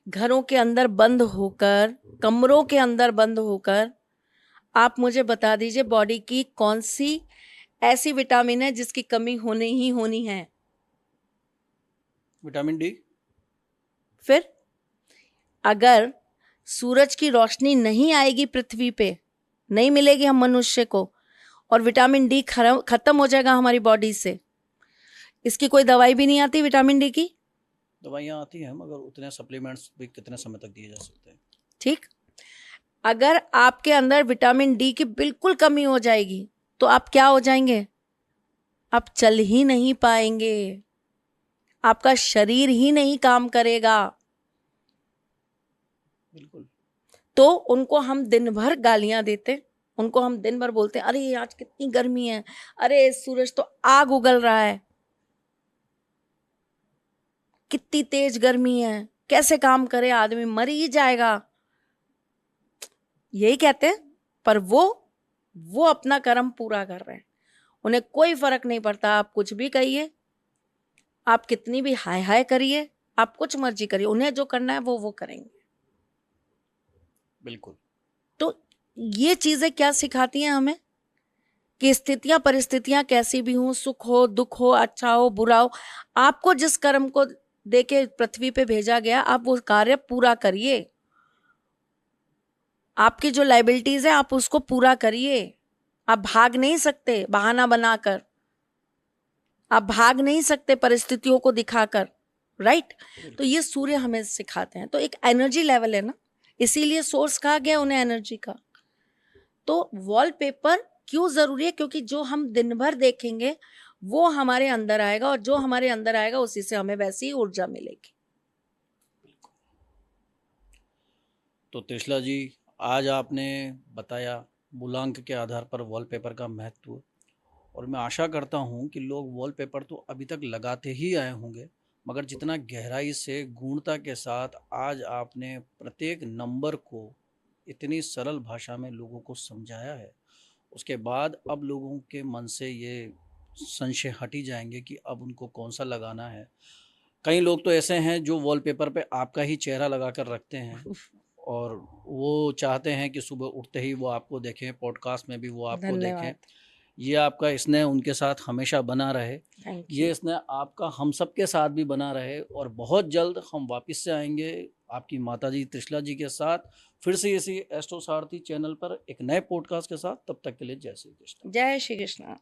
घरों के अंदर बंद होकर, कमरों के अंदर बंद होकर, आप मुझे बता दीजिए बॉडी की कौन सी ऐसी विटामिन है जिसकी कमी होनी ही होनी है? Vitamin D. फिर अगर सूरज की रोशनी नहीं आएगी पृथ्वी पे, नहीं मिलेगी हम मनुष्य को, और विटामिन डी खत्म हो जाएगा हमारी बॉडी से, इसकी कोई दवाई भी नहीं आती विटामिन डी की। दवाइयाँ आती हैं मगर उतने सप्लीमेंट्स भी कितने समय तक दिए जा सकते हैं। ठीक, अगर आपके अंदर विटामिन डी की बिल्कुल कमी हो जाएगी तो आप क्या हो जाएंगे? आप चल ही नहीं पाएंगे, आपका शरीर ही नहीं काम करेगा। बिल्कुल। तो उनको हम दिन भर गालियां देते, उनको हम दिन भर बोलते हैं अरे आज कितनी गर्मी है, अरे सूरज तो आग उगल रहा है, कितनी तेज गर्मी है, कैसे काम करे, आदमी मर ही जाएगा, यही कहते हैं। पर वो अपना कर्म पूरा कर रहे हैं, उन्हें कोई फर्क नहीं पड़ता। आप कुछ भी कहिए, आप कितनी भी हाय हाय करिए, आप कुछ मर्जी करिए, उन्हें जो करना है वो करेंगे। बिल्कुल। तो ये चीजें क्या सिखाती हैं हमें कि स्थितियां परिस्थितियां कैसी भी हों, सुख हो दुख हो, अच्छा हो बुरा हो, आपको जिस कर्म को देके पृथ्वी पे भेजा गया, आप वो कार्य पूरा करिए। आपकी जो लाइबिलिटीज है आप उसको पूरा करिए। आप भाग नहीं सकते बहाना बनाकर, आप भाग नहीं सकते परिस्थितियों को दिखाकर, राइट? तो ये सूर्य हमें सिखाते हैं। तो एक एनर्जी लेवल है ना, इसीलिए सोर्स कहा गया उन्हें एनर्जी का। तो वॉलपेपर क्यों जरूरी है? क्योंकि जो हम दिन भर देखेंगे वो हमारे अंदर आएगा, और जो हमारे अंदर आएगा उसी से हमें वैसी ही ऊर्जा मिलेगी। तो त्रिशला जी, आज आपने बताया मूलांक के आधार पर वॉलपेपर का महत्व, और मैं आशा करता हूं कि लोग वॉलपेपर तो अभी तक लगाते ही आए होंगे, मगर जितना गहराई से गूढ़ता के साथ आज आपने प्रत्येक नंबर को इतनी सरल भाषा में लोगों को समझाया है, उसके बाद अब लोगों के मन से ये संशय हट ही जाएंगे कि अब उनको कौन सा लगाना है। कई लोग तो ऐसे हैं जो वॉलपेपर पे आपका ही चेहरा लगा कर रखते हैं और वो चाहते हैं कि सुबह उठते ही वो आपको देखें, पॉडकास्ट में भी वो आपको देखें। धन्यवाद। ये आपका स्नेह उनके साथ हमेशा बना रहे, थैंक ये यू। स्नेह आपका हम सब के साथ भी बना रहे, और बहुत जल्द हम वापस से आएंगे आपकी माताजी त्रिशला जी के साथ, फिर से इसी एस्ट्रो सारथी चैनल पर एक नए पॉडकास्ट के साथ। तब तक के लिए जय श्री कृष्ण। जय श्री कृष्ण।